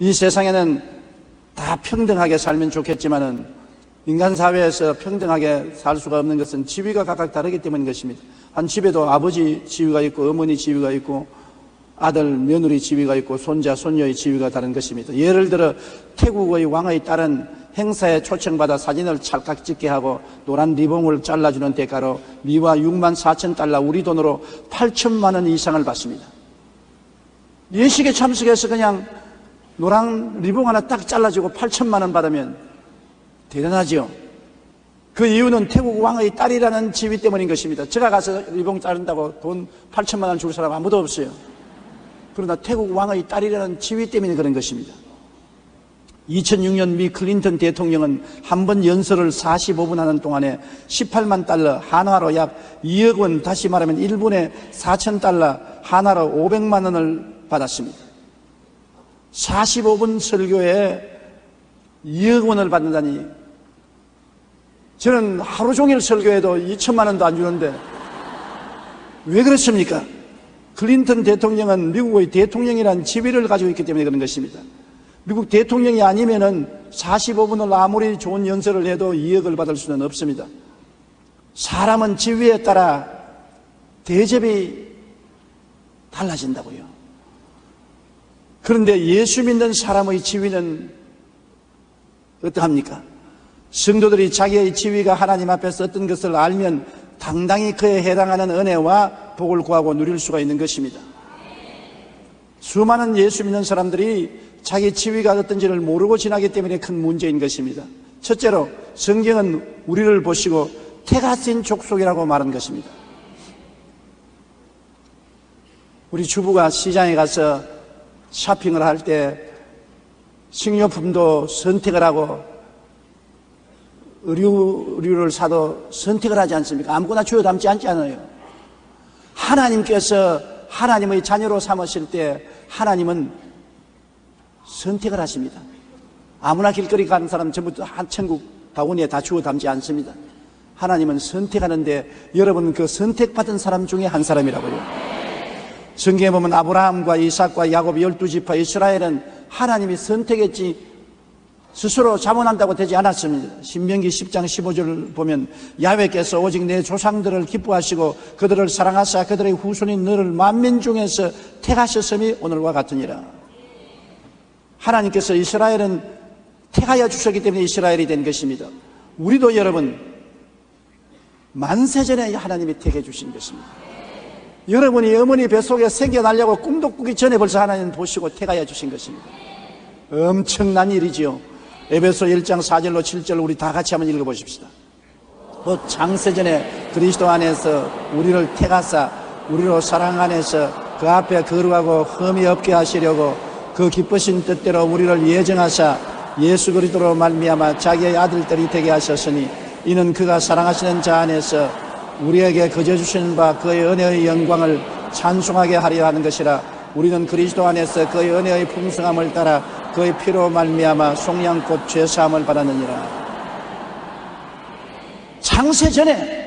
이 세상에는 다 평등하게 살면 좋겠지만은 인간 사회에서 평등하게 살 수가 없는 것은 지위가 각각 다르기 때문인 것입니다. 한 집에도 아버지 지위가 있고 어머니 지위가 있고 아들, 며느리 지위가 있고 손자, 손녀의 지위가 다른 것입니다. 예를 들어 태국의 왕의 딸은 행사에 초청받아 사진을 찰칵 찍게 하고 노란 리본을 잘라주는 대가로 미화 6만 4천 달러, 우리 돈으로 8천만 원 이상을 받습니다. 예식에 참석해서 그냥 노란 리본 하나 딱 잘라주고 8천만 원 받으면 대단하지요. 그 이유는 태국 왕의 딸이라는 지위 때문인 것입니다. 제가 가서 리본 자른다고 돈 8천만 원 줄 사람 아무도 없어요. 그러나 태국 왕의 딸이라는 지위 때문에 그런 것입니다. 2006년 미 클린턴 대통령은 한 번 연설을 45분 하는 동안에 18만 달러, 한화로 약 2억 원, 다시 말하면 1분에 4천 달러, 한화로 500만 원을 받았습니다. 45분 설교에 2억 원을 받는다니, 저는 하루 종일 설교해도 2천만 원도 안 주는데 왜 그렇습니까? 클린턴 대통령은 미국의 대통령이라는 지위를 가지고 있기 때문에 그런 것입니다. 미국 대통령이 아니면은 45분을 아무리 좋은 연설을 해도 2억을 받을 수는 없습니다. 사람은 지위에 따라 대접이 달라진다고요. 그런데 예수 믿는 사람의 지위는 어떠합니까? 성도들이 자기의 지위가 하나님 앞에서 어떤 것을 알면 당당히 그에 해당하는 은혜와 복을 구하고 누릴 수가 있는 것입니다. 수많은 예수 믿는 사람들이 자기 지위가 어떤지를 모르고 지나기 때문에 큰 문제인 것입니다. 첫째로 성경은 우리를 보시고 태가 쓴 족속이라고 말한 것입니다. 우리 주부가 시장에 가서 쇼핑을 할 때 식료품도 선택을 하고 의류를 사도 선택을 하지 않습니까? 아무거나 주워 담지 않잖아요. 하나님께서 하나님의 자녀로 삼으실 때 하나님은 선택을 하십니다. 아무나 길거리 가는 사람 전부 한 천국 바구니에 다 주워 담지 않습니다. 하나님은 선택하는데 여러분 그 선택받은 사람 중에 한 사람이라고요. 성경에 보면 아브라함과 이삭과 야곱 12지파 이스라엘은 하나님이 선택했지 스스로 자문한다고 되지 않았습니다. 신명기 10장 15절을 보면 야훼께서 오직 내 조상들을 기뻐하시고 그들을 사랑하사 그들의 후손인 너를 만민 중에서 택하셨음이 오늘과 같으니라. 하나님께서 이스라엘은 택하여 주셨기 때문에 이스라엘이 된 것입니다. 우리도 여러분 만세전에 하나님이 택해 주신 것입니다. 여러분이 어머니 뱃속에 새겨나려고 꿈도 꾸기 전에 벌써 하나님 보시고 택하여 주신 것입니다. 엄청난 일이지요. 에베소 1장 4절로 7절 우리 다 같이 한번 읽어보십시다. 창세전에 그리스도 안에서 우리를 택하사 우리로 사랑 안에서 그 앞에 거룩하고 흠이 없게 하시려고 그 기쁘신 뜻대로 우리를 예정하사 예수 그리스도로 말미암아 자기의 아들들이 되게 하셨으니 이는 그가 사랑하시는 자 안에서 우리에게 거저 주시는 바 그의 은혜의 영광을 찬송하게 하려 하는 것이라. 우리는 그리스도 안에서 그의 은혜의 풍성함을 따라 그의 피로 말미암아 속량곧 죄사함을 받았느니라. 창세전에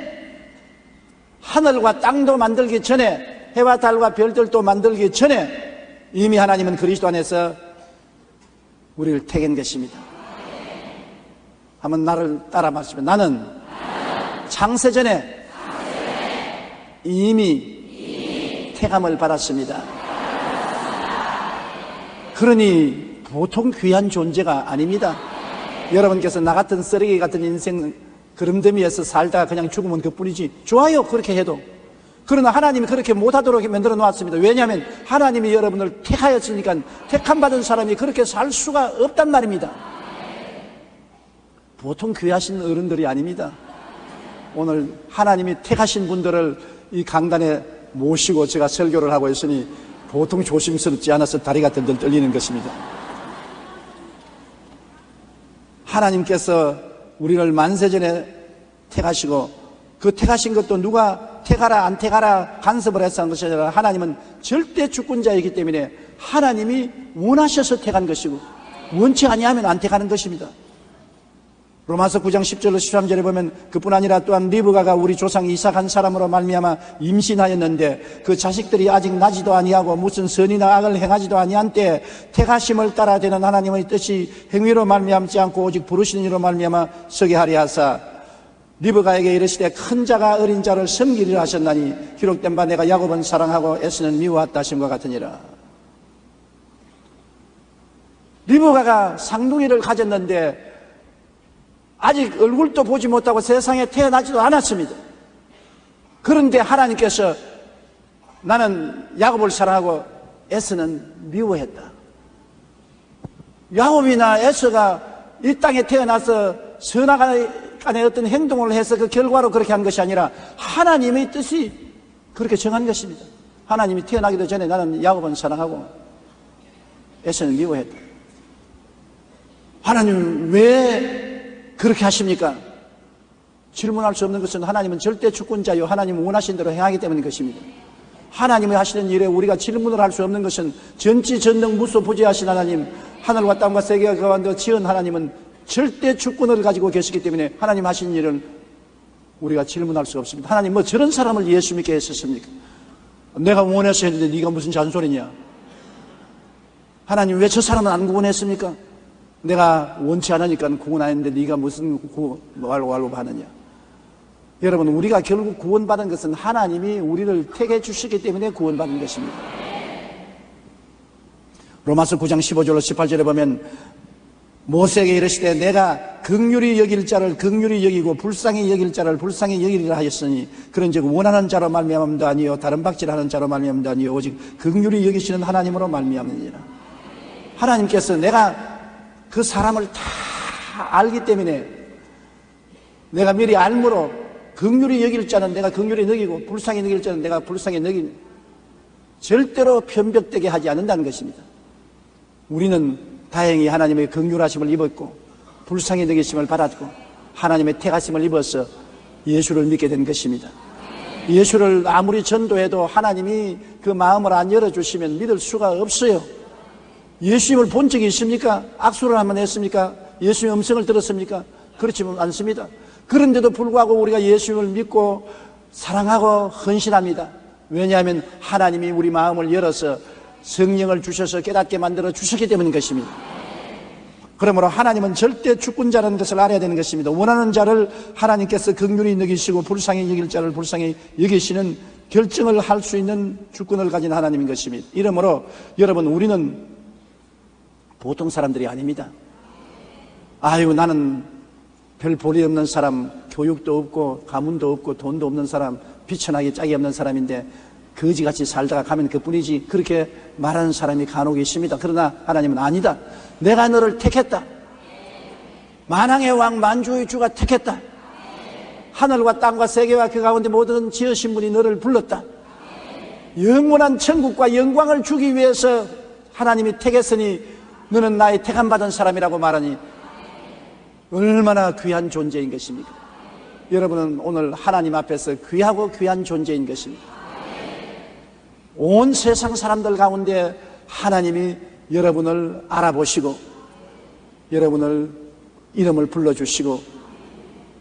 하늘과 땅도 만들기 전에 해와 달과 별들도 만들기 전에 이미 하나님은 그리스도 안에서 우리를 택한 것입니다. 한번 나를 따라 말씀해. 나는 창세전에 이미 택함을 받았습니다. 그러니 보통 귀한 존재가 아닙니다. 여러분께서 나 같은 쓰레기 같은 인생 그름더미에서 살다가 그냥 죽으면 그뿐이지. 좋아요, 그렇게 해도. 그러나 하나님이 그렇게 못하도록 만들어 놓았습니다. 왜냐하면 하나님이 여러분을 택하였으니까 택함 받은 사람이 그렇게 살 수가 없단 말입니다. 보통 귀하신 어른들이 아닙니다. 오늘 하나님이 택하신 분들을 이 강단에 모시고 제가 설교를 하고 있으니 보통 조심스럽지 않아서 다리가 덜덜 떨리는 것입니다. 하나님께서 우리를 만세전에 택하시고 그 택하신 것도 누가 택하라 안 택하라 간섭을 해서 한 것이 아니라 하나님은 절대 주권자이기 때문에 하나님이 원하셔서 택한 것이고 원치 아니하면 안 택하는 것입니다. 로마서 9장 10절로 13절에 보면 그뿐 아니라 또한 리브가가 우리 조상 이삭 한 사람으로 말미암아 임신하였는데 그 자식들이 아직 나지도 아니하고 무슨 선이나 악을 행하지도 아니한 때에 택하심을 따라 되는 하나님의 뜻이 행위로 말미암지 않고 오직 부르시는 이로 말미암아 서게 하리 하사 리브가에게 이르시되 큰 자가 어린 자를 섬기리라 하셨나니 기록된 바 내가 야곱은 사랑하고 에서는 미워하다 하심과 같으니라. 리브가가 쌍둥이를 가졌는데 아직 얼굴도 보지 못하고 세상에 태어나지도 않았습니다. 그런데 하나님께서 나는 야곱을 사랑하고 에서는 미워했다. 야곱이나 에서가 이 땅에 태어나서 선악간의 어떤 행동을 해서 그 결과로 그렇게 한 것이 아니라 하나님의 뜻이 그렇게 정한 것입니다. 하나님이 태어나기도 전에 나는 야곱은 사랑하고 에서는 미워했다. 하나님 왜 그렇게 하십니까? 질문할 수 없는 것은 하나님은 절대 주권자요 하나님은 원하신 대로 행하기 때문인 것입니다. 하나님이 하시는 일에 우리가 질문을 할 수 없는 것은 전지전능 무소부지하신 하나님, 하늘과 땅과 세계가 가운데 지은 하나님은 절대 주권을 가지고 계시기 때문에 하나님 하신 일을 우리가 질문할 수 없습니다. 하나님 뭐 저런 사람을 예수 믿게 했었습니까? 내가 원해서 했는데 네가 무슨 잔소리냐? 하나님 왜 저 사람은 안 구원했습니까? 내가 원치 않으니까 구원 안 했는데 네가 무슨 말로 하느냐. 여러분 우리가 결국 구원받은 것은 하나님이 우리를 택해 주시기 때문에 구원받은 것입니다. 로마서 9장 15절로 18절에 보면 모세에게 이르시되 내가 긍휼히 여길 자를 긍휼히 여기고 불쌍히 여길 자를 불쌍히 여기리라 하였으니 그런즉 원하는 자로 말미암음도 아니요 다른 박질하는 자로 말미암음도 아니요 오직 긍휼히 여기시는 하나님으로 말미암으니라. 하나님께서 내가 그 사람을 다 알기 때문에 내가 미리 알므로 긍휼히 여길 자는 내가 긍휼히 여기고 불쌍히 여길 자는 내가 불쌍히 여기니 절대로 편벽되게 하지 않는다는 것입니다. 우리는 다행히 하나님의 긍휼하심을 입었고 불쌍히 여기심을 받았고 하나님의 택하심을 입어서 예수를 믿게 된 것입니다. 예수를 아무리 전도해도 하나님이 그 마음을 안 열어주시면 믿을 수가 없어요. 예수님을 본 적이 있습니까? 악수를 한번 했습니까? 예수님의 음성을 들었습니까? 그렇지 않습니다. 그런데도 불구하고 우리가 예수님을 믿고 사랑하고 헌신합니다. 왜냐하면 하나님이 우리 마음을 열어서 성령을 주셔서 깨닫게 만들어 주셨기 때문인 것입니다. 그러므로 하나님은 절대 주권자라는 것을 알아야 되는 것입니다. 원하는 자를 하나님께서 긍휼히 여기시고 불쌍히 여길 자를 불쌍히 여기시는 결정을 할 수 있는 주권을 가진 하나님인 것입니다. 이러므로 여러분 우리는 보통 사람들이 아닙니다. 아유 나는 별 볼이 없는 사람, 교육도 없고 가문도 없고 돈도 없는 사람, 비천하게 짝이 없는 사람인데 거지같이 살다가 가면 그뿐이지 그렇게 말하는 사람이 간혹 있습니다. 그러나 하나님은 아니다. 내가 너를 택했다. 만왕의 왕 만주의 주가 택했다. 하늘과 땅과 세계와 그 가운데 모든 지으신 분이 너를 불렀다. 영원한 천국과 영광을 주기 위해서 하나님이 택했으니 너는 나의 택함받은 사람이라고 말하니 얼마나 귀한 존재인 것입니까? 여러분은 오늘 하나님 앞에서 귀하고 귀한 존재인 것입니다. 온 세상 사람들 가운데 하나님이 여러분을 알아보시고 여러분을 이름을 불러주시고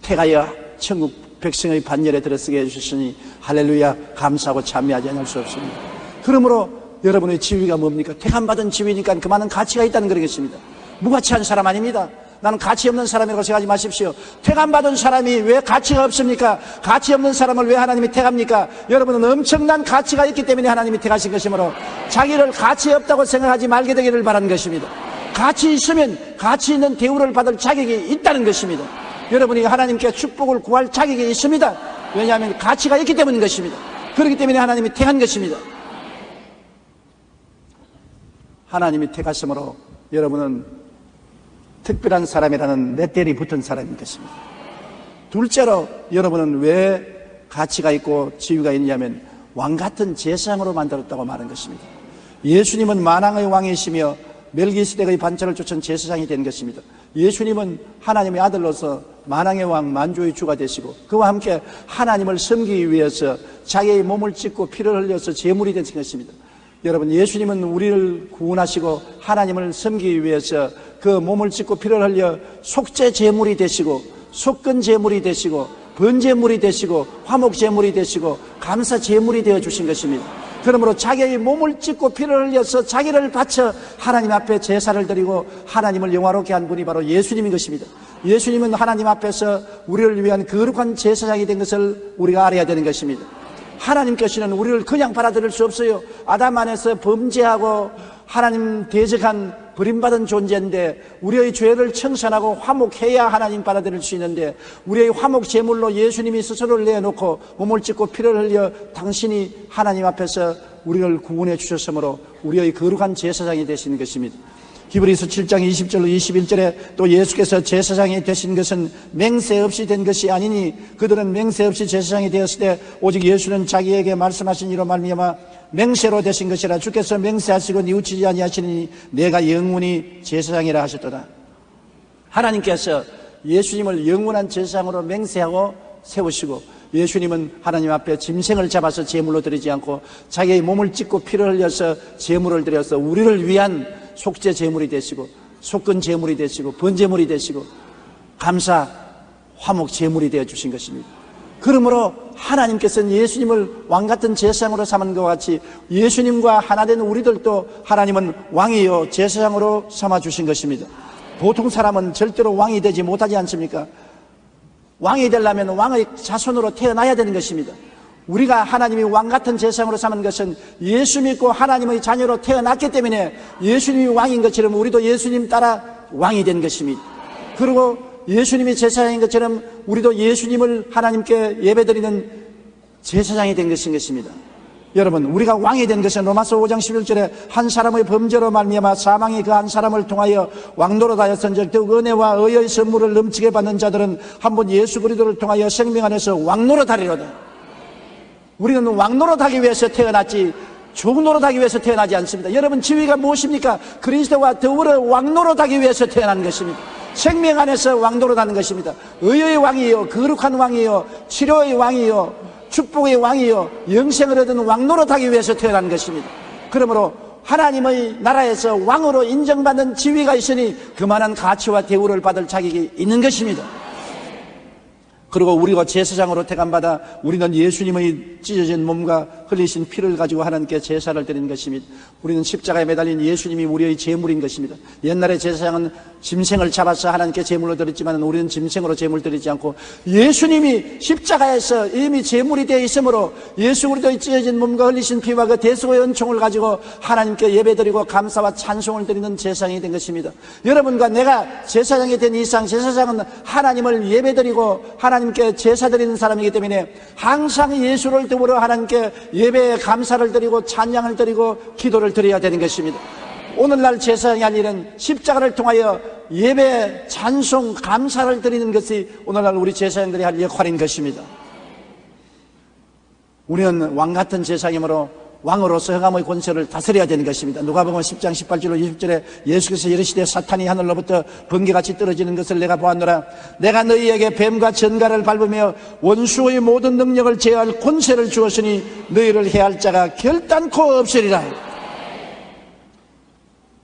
택하여 천국 백성의 반열에 들어서게 해주셨으니 할렐루야 감사하고 찬미하지 않을 수 없습니다. 그러므로 여러분의 지위가 뭡니까? 택함받은 지위니까 그 많은 가치가 있다는 그러겠습니다. 무가치한 사람 아닙니다. 나는 가치 없는 사람이라고 생각하지 마십시오. 택함받은 사람이 왜 가치가 없습니까? 가치 없는 사람을 왜 하나님이 택합니까? 여러분은 엄청난 가치가 있기 때문에 하나님이 택하신 것이므로 자기를 가치 없다고 생각하지 말게 되기를 바라는 것입니다. 가치 있으면 가치 있는 대우를 받을 자격이 있다는 것입니다. 여러분이 하나님께 축복을 구할 자격이 있습니다. 왜냐하면 가치가 있기 때문인 것입니다. 그렇기 때문에 하나님이 택한 것입니다. 하나님이 택하심으로 여러분은 특별한 사람이라는 레벨이 붙은 사람인 것입니다. 둘째로 여러분은 왜 가치가 있고 지위가 있냐면 왕같은 제사장으로 만들었다고 말한 것입니다. 예수님은 만왕의 왕이시며 멜기세덱의 반차를 쫓은 제사장이 된 것입니다. 예수님은 하나님의 아들로서 만왕의 왕 만주의 주가 되시고 그와 함께 하나님을 섬기기 위해서 자기의 몸을 찢고 피를 흘려서 제물이 된 것입니다. 여러분, 예수님은 우리를 구원하시고 하나님을 섬기기 위해서 그 몸을 찢고 피를 흘려 속죄 제물이 되시고 속건 제물이 되시고 번제물이 되시고 화목 제물이 되시고 감사 제물이 되어 주신 것입니다. 그러므로 자기의 몸을 찢고 피를 흘려서 자기를 바쳐 하나님 앞에 제사를 드리고 하나님을 영화롭게 한 분이 바로 예수님인 것입니다. 예수님은 하나님 앞에서 우리를 위한 거룩한 제사장이 된 것을 우리가 알아야 되는 것입니다. 하나님께서는 우리를 그냥 받아들일 수 없어요. 아담 안에서 범죄하고 하나님 대적한 버림받은 존재인데 우리의 죄를 청산하고 화목해야 하나님 받아들일 수 있는데 우리의 화목 제물로 예수님이 스스로를 내놓고 몸을 찢고 피를 흘려 당신이 하나님 앞에서 우리를 구원해 주셨으므로 우리의 거룩한 제사장이 되신 것입니다. 히브리서 7장 20절로 21절에 또 예수께서 제사장이 되신 것은 맹세 없이 된 것이 아니니 그들은 맹세 없이 제사장이 되었을 때 오직 예수는 자기에게 말씀하신 이로 말미암아 맹세로 되신 것이라 주께서 맹세하시고 뉘우치지 아니하시니 내가 영원히 제사장이라 하셨도다. 하나님께서 예수님을 영원한 제사장으로 맹세하고 세우시고 예수님은 하나님 앞에 짐승을 잡아서 제물로 드리지 않고 자기의 몸을 찢고 피를 흘려서 제물을 드려서 우리를 위한 속죄 제물이 되시고 속건 제물이 되시고 번제물이 되시고 감사 화목 제물이 되어 주신 것입니다. 그러므로 하나님께서는 예수님을 왕같은 제사장으로 삼은 것 같이 예수님과 하나 된 우리들도 하나님은 왕이요 제사장으로 삼아 주신 것입니다. 보통 사람은 절대로 왕이 되지 못하지 않습니까? 왕이 되려면 왕의 자손으로 태어나야 되는 것입니다. 우리가 하나님이 왕같은 제사장으로 삼은 것은 예수 믿고 하나님의 자녀로 태어났기 때문에 예수님이 왕인 것처럼 우리도 예수님 따라 왕이 된 것입니다. 그리고 예수님이 제사장인 것처럼 우리도 예수님을 하나님께 예배드리는 제사장이 된 것입니다. 여러분, 우리가 왕이 된 것은 로마서 5장 11절에 한 사람의 범죄로 말미암아 사망이 그 한 사람을 통하여 왕노릇하였은즉 더욱 은혜와 의의 선물을 넘치게 받는 자들은 한번 예수 그리스도를 통하여 생명 안에서 왕노릇하리로다. 우리는 왕노릇하기 위해서 태어났지 종노릇하기 위해서 태어나지 않습니다. 여러분, 지위가 무엇입니까? 그리스도와 더불어 왕노릇하기 위해서 태어난 것입니다. 생명 안에서 왕노릇하는 것입니다. 의의 왕이요 거룩한 왕이요 치료의 왕이요 축복의 왕이요 영생을 얻은 왕노릇하기 위해서 태어난 것입니다. 그러므로 하나님의 나라에서 왕으로 인정받는 지위가 있으니 그만한 가치와 대우를 받을 자격이 있는 것입니다. 그리고 우리가 제사장으로 택함받아 우리는 예수님의 찢어진 몸과 흘리신 피를 가지고 하나님께 제사를 드리는 것입니다. 우리는 십자가에 매달린 예수님이 우리의 제물인 것입니다. 옛날에 제사장은 짐승을 잡아서 하나님께 제물로 드렸지만 우리는 짐승으로 제물 드리지 않고 예수님이 십자가에서 이미 제물이 되어 있으므로 예수 그리스도의 찢어진 몸과 흘리신 피와 그 대속의 은총을 가지고 하나님께 예배드리고 감사와 찬송을 드리는 제사장이 된 것입니다. 여러분과 내가 제사장이 된 이상 제사장은 하나님을 예배드리고 하나님께 제사 드리는 사람이기 때문에 항상 예수를 더불어 하나님께 예배에 감사를 드리고 찬양을 드리고 기도를 드려야 되는 것입니다. 오늘날 제사장이 할 일은 십자가를 통하여 예배, 찬송, 감사를 드리는 것이 오늘날 우리 제사장들이 할 역할인 것입니다. 우리는 왕같은 제사장이므로 왕으로서 흑암의 권세를 다스려야 되는 것입니다. 누가복음 10장 18절로 20절에 예수께서 이르시되 사탄이 하늘로부터 번개같이 떨어지는 것을 내가 보았노라. 내가 너희에게 뱀과 전갈을 밟으며 원수의 모든 능력을 제어할 권세를 주었으니 너희를 해할 자가 결단코 없으리라.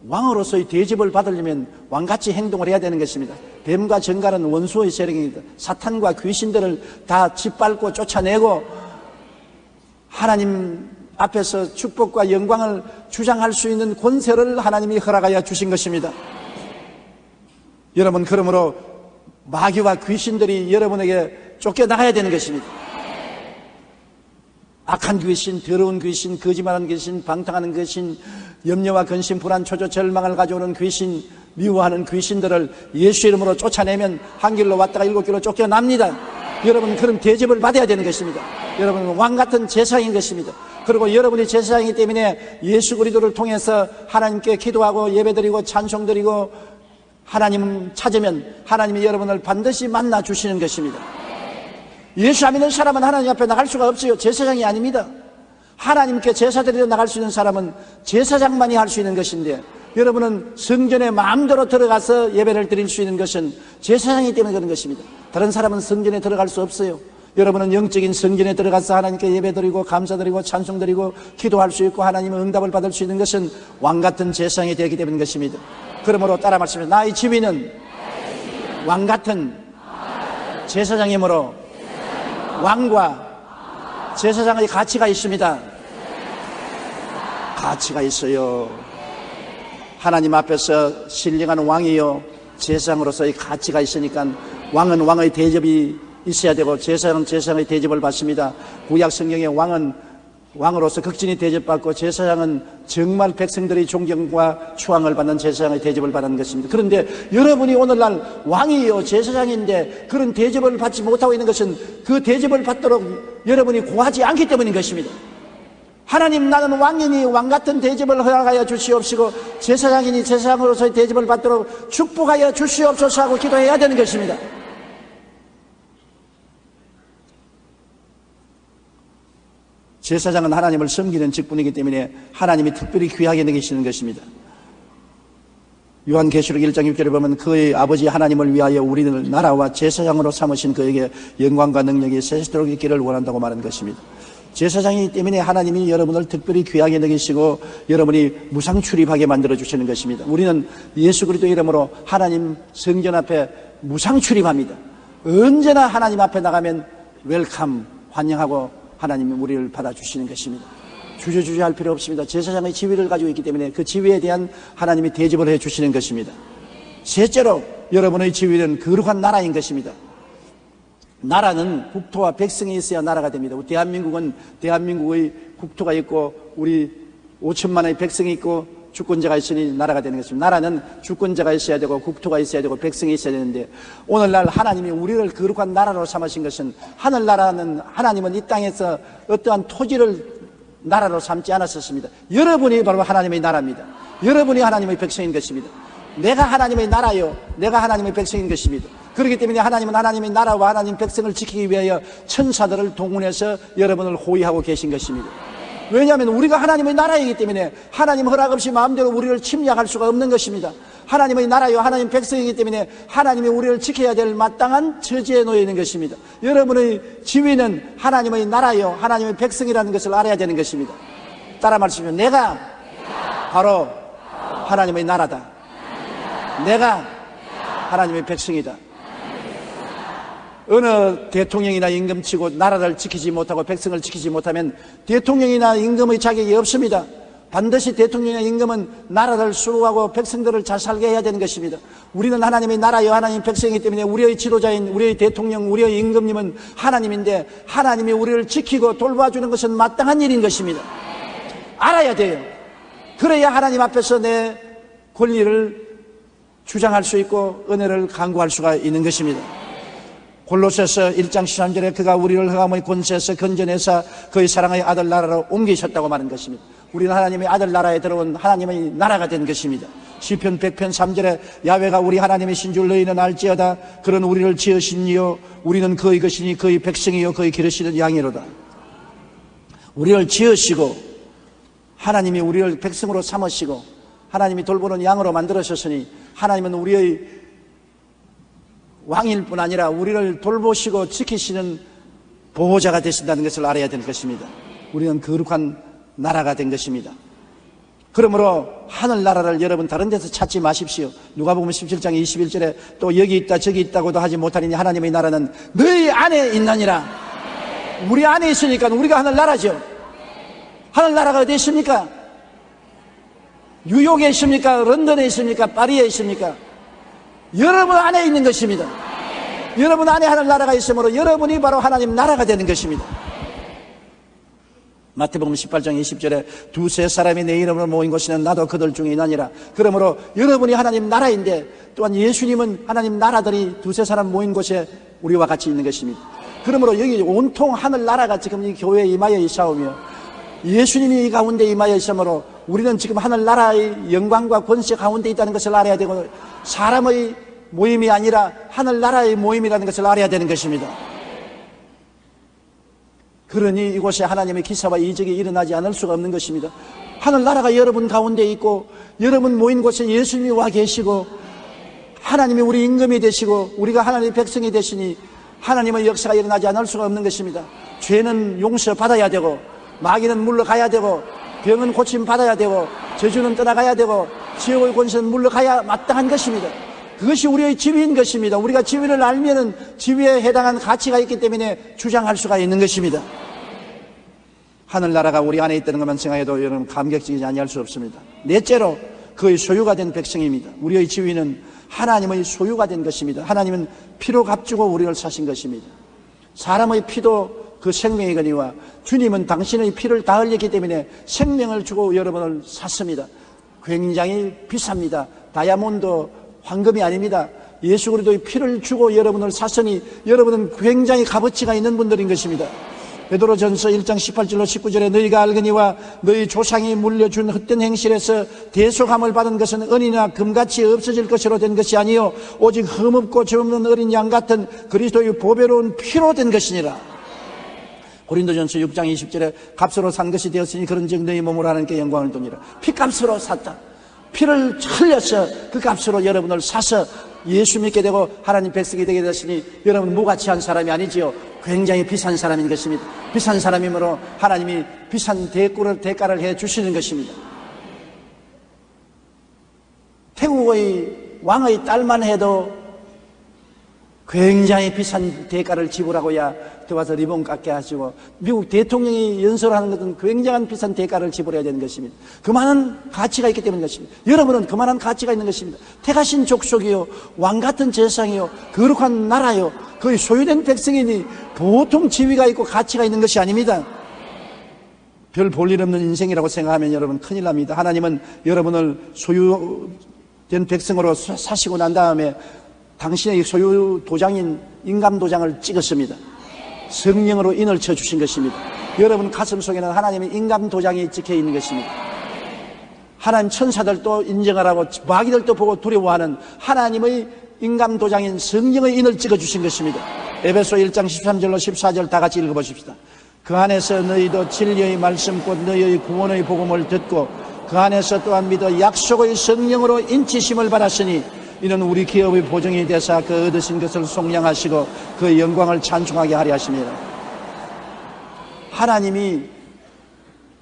왕으로서의 대접을 받으려면 왕같이 행동을 해야 되는 것입니다. 뱀과 전갈은 원수의 세력입니다. 사탄과 귀신들을 다 짓밟고 쫓아내고 하나님 앞에서 축복과 영광을 주장할 수 있는 권세를 하나님이 허락하여 주신 것입니다. 여러분, 그러므로 마귀와 귀신들이 여러분에게 쫓겨나가야 되는 것입니다. 악한 귀신, 더러운 귀신, 거짓말하는 귀신, 방탕하는 귀신, 염려와 근심, 불안, 초조, 절망을 가져오는 귀신, 미워하는 귀신들을 예수 이름으로 쫓아내면 한 길로 왔다가 7길로 쫓겨납니다. 여러분, 그런 대접을 받아야 되는 것입니다. 여러분은 왕같은 제사장인 것입니다. 그리고 여러분이 제사장이기 때문에 예수 그리스도를 통해서 하나님께 기도하고 예배드리고 찬송드리고 하나님 찾으면 하나님이 여러분을 반드시 만나 주시는 것입니다. 예수 안 믿는 사람은 하나님 앞에 나갈 수가 없어요. 제사장이 아닙니다. 하나님께 제사 드리러 나갈 수 있는 사람은 제사장만이 할 수 있는 것인데 여러분은 성전에 마음대로 들어가서 예배를 드릴 수 있는 것은 제사장이기 때문에 그런 것입니다. 다른 사람은 성전에 들어갈 수 없어요. 여러분은 영적인 성전에 들어가서 하나님께 예배드리고 감사드리고 찬송드리고 기도할 수 있고 하나님의 응답을 받을 수 있는 것은 왕같은 제사장이 되기 때문인 것입니다. 그러므로 따라 말씀해, 나의 지위는 왕같은 제사장이므로 왕과 제사장의 가치가 있습니다. 가치가 있어요. 하나님 앞에서 신령한 왕이요 제사장으로서의 가치가 있으니까 왕은 왕의 대접이 있어야 되고 제사장은 제사장의 대접을 받습니다. 구약 성경의 왕은 왕으로서 극진히 대접받고 제사장은 정말 백성들의 존경과 추앙을 받는 제사장의 대접을 받는 것입니다. 그런데 여러분이 오늘날 왕이요 제사장인데 그런 대접을 받지 못하고 있는 것은 그 대접을 받도록 여러분이 구하지 않기 때문인 것입니다. 하나님, 나는 왕이니 왕같은 대접을 허락하여 주시옵시고 제사장이니 제사장으로서의 대접을 받도록 축복하여 주시옵소서 하고 기도해야 되는 것입니다. 제사장은 하나님을 섬기는 직분이기 때문에 하나님이 특별히 귀하게 여기시는 것입니다. 요한계시록 1장 6절에 보면 그의 아버지 하나님을 위하여 우리를 나라와 제사장으로 삼으신 그에게 영광과 능력이 세세토록 있기를 원한다고 말한 것입니다. 제사장이기 때문에 하나님이 여러분을 특별히 귀하게 여기시고 여러분이 무상 출입하게 만들어 주시는 것입니다. 우리는 예수 그리스도 이름으로 하나님 성전 앞에 무상 출입합니다. 언제나 하나님 앞에 나가면 웰컴, 환영하고 하나님이 우리를 받아주시는 것입니다. 주저주저 할 필요 없습니다. 제사장의 지위를 가지고 있기 때문에 그 지위에 대한 하나님이 대접을 해주시는 것입니다. 셋째로 여러분의 지위는 거룩한 나라인 것입니다. 나라는 국토와 백성이 있어야 나라가 됩니다. 대한민국은 대한민국의 국토가 있고 우리 5천만의 백성이 있고 주권자가 있으니 나라가 되는 것입니다. 나라는 주권자가 있어야 되고 국토가 있어야 되고 백성이 있어야 되는데 오늘날 하나님이 우리를 거룩한 나라로 삼으신 것은 하늘나라는 하나님은 이 땅에서 어떠한 토지를 나라로 삼지 않았었습니다. 여러분이 바로 하나님의 나라입니다. 여러분이 하나님의 백성인 것입니다. 내가 하나님의 나라요 내가 하나님의 백성인 것입니다. 그렇기 때문에 하나님은 하나님의 나라와 하나님 백성을 지키기 위하여 천사들을 동원해서 여러분을 호위하고 계신 것입니다. 왜냐하면 우리가 하나님의 나라이기 때문에 하나님 허락 없이 마음대로 우리를 침략할 수가 없는 것입니다. 하나님의 나라요 하나님 백성이기 때문에 하나님이 우리를 지켜야 될 마땅한 처지에 놓여 있는 것입니다. 여러분의 지위는 하나님의 나라요 하나님의 백성이라는 것을 알아야 되는 것입니다. 따라 말씀하시면 내가 바로 하나님의 나라다. 내가 하나님의 백성이다. 어느 대통령이나 임금치고 나라를 지키지 못하고 백성을 지키지 못하면 대통령이나 임금의 자격이 없습니다. 반드시 대통령이나 임금은 나라를 수호하고 백성들을 잘 살게 해야 되는 것입니다. 우리는 하나님의 나라요 하나님 백성이기 때문에 우리의 지도자인 우리의 대통령 우리의 임금님은 하나님인데 하나님이 우리를 지키고 돌봐주는 것은 마땅한 일인 것입니다. 알아야 돼요. 그래야 하나님 앞에서 내 권리를 주장할 수 있고 은혜를 간구할 수가 있는 것입니다. 골로새서 1장 13절에 그가 우리를 흑암의 권세에서 건져내사 그의 사랑의 아들 나라로 옮기셨다고 말한 것입니다. 우리는 하나님의 아들 나라에 들어온 하나님의 나라가 된 것입니다. 시편 100편 3절에 야훼가 우리 하나님이신 줄 너희는 알지어다. 그런 우리를 지으신 이요 우리는 그의 것이니 그의 백성이요 그의 기르시는 양이로다. 우리를 지으시고 하나님이 우리를 백성으로 삼으시고 하나님이 돌보는 양으로 만들어셨으니 하나님은 우리의 왕일 뿐 아니라 우리를 돌보시고 지키시는 보호자가 되신다는 것을 알아야 될 것입니다. 우리는 거룩한 나라가 된 것입니다. 그러므로 하늘나라를 여러분 다른 데서 찾지 마십시오. 누가복음 17장 21절에 또 여기 있다 저기 있다고도 하지 못하니 하나님의 나라는 너희 안에 있느니라. 우리 안에 있으니까 우리가 하늘나라죠. 하늘나라가 어디 있습니까? 뉴욕에 있습니까? 런던에 있습니까? 파리에 있습니까? 여러분 안에 있는 것입니다. 여러분 안에 하늘나라가 있으므로 여러분이 바로 하나님 나라가 되는 것입니다. 마태복음 18장 20절에 두세 사람이 내 이름으로 모인 곳에는 나도 그들 중에 있나니라. 그러므로 여러분이 하나님 나라인데 또한 예수님은 하나님 나라들이 두세 사람 모인 곳에 우리와 같이 있는 것입니다. 그러므로 여기 온통 하늘나라가 지금 이 교회에 임하여 있사오며 예수님이 이 가운데 임하여 있으므로 우리는 지금 하늘나라의 영광과 권세 가운데 있다는 것을 알아야 되고 사람의 모임이 아니라 하늘나라의 모임이라는 것을 알아야 되는 것입니다. 그러니 이곳에 하나님의 기사와 이적이 일어나지 않을 수가 없는 것입니다. 하늘나라가 여러분 가운데 있고 여러분 모인 곳에 예수님이 와 계시고 하나님이 우리 임금이 되시고 우리가 하나님의 백성이 되시니 하나님의 역사가 일어나지 않을 수가 없는 것입니다. 죄는 용서받아야 되고, 마귀는 물러가야 되고, 병은 고침받아야 되고, 저주는 떠나가야 되고, 지옥의 권세는 물러가야 마땅한 것입니다. 그것이 우리의 지위인 것입니다. 우리가 지위를 알면은 지위에 해당한 가치가 있기 때문에 주장할 수가 있는 것입니다. 하늘나라가 우리 안에 있다는 것만 생각해도 여러분 감격적이지 아니할 수 없습니다. 넷째로 그의 소유가 된 백성입니다. 우리의 지위는 하나님의 소유가 된 것입니다. 하나님은 피로 값주고 우리를 사신 것입니다. 사람의 피도 그 생명이거니와 주님은 당신의 피를 다 흘렸기 때문에 생명을 주고 여러분을 샀습니다. 굉장히 비쌉니다. 다이아몬드, 황금이 아닙니다. 예수 그리스도의 피를 주고 여러분을 샀으니 여러분은 굉장히 값어치가 있는 분들인 것입니다. 베드로전서 1장 18절로 19절에 너희가 알거니와 너희 조상이 물려준 헛된 행실에서 대속함을 받은 것은 은이나 금같이 없어질 것으로 된 것이 아니요 오직 흠없고 죄없는 어린 양 같은 그리스도의 보배로운 피로 된 것이니라. 고린도전서 6장 20절에 값으로 산 것이 되었으니 그런즉 너희 몸으로 하나님께 영광을 돌리라. 피값으로 샀다. 피를 흘려서 그 값으로 여러분을 사서 예수 믿게 되고 하나님 백성이 되게 되었으니 여러분 무가치한 사람이 아니지요. 굉장히 비싼 사람인 것입니다. 비싼 사람이므로 하나님이 비싼 대가를 해 주시는 것입니다. 태국의 왕의 딸만 해도 굉장히 비싼 대가를 지불하고야 들어와서 리본 깎게 하시고, 미국 대통령이 연설하는 것은 굉장한 비싼 대가를 지불해야 되는 것입니다. 그만한 가치가 있기 때문인 것입니다. 여러분은 그만한 가치가 있는 것입니다. 택하신 족속이요, 왕같은 제상이요, 거룩한 나라요, 거의 소유된 백성이니 보통 지위가 있고 가치가 있는 것이 아닙니다. 별 볼 일 없는 인생이라고 생각하면 여러분 큰일 납니다. 하나님은 여러분을 소유된 백성으로 사시고 난 다음에 당신의 소유 도장인 인감도장을 찍었습니다. 성령으로 인을 쳐주신 것입니다. 여러분 가슴 속에는 하나님의 인감도장이 찍혀 있는 것입니다. 하나님 천사들도 인정하라고 마귀들도 보고 두려워하는 하나님의 인감도장인 성령의 인을 찍어주신 것입니다. 에베소 1장 13절로 14절 다 같이 읽어보십시다. 그 안에서 너희도 진리의 말씀 곧 너희의 구원의 복음을 듣고 그 안에서 또한 믿어 약속의 성령으로 인치심을 받았으니 이는 우리 기업의 보증이 되사 그 얻으신 것을 속량하시고 그 영광을 찬송하게 하려 하십니다. 하나님이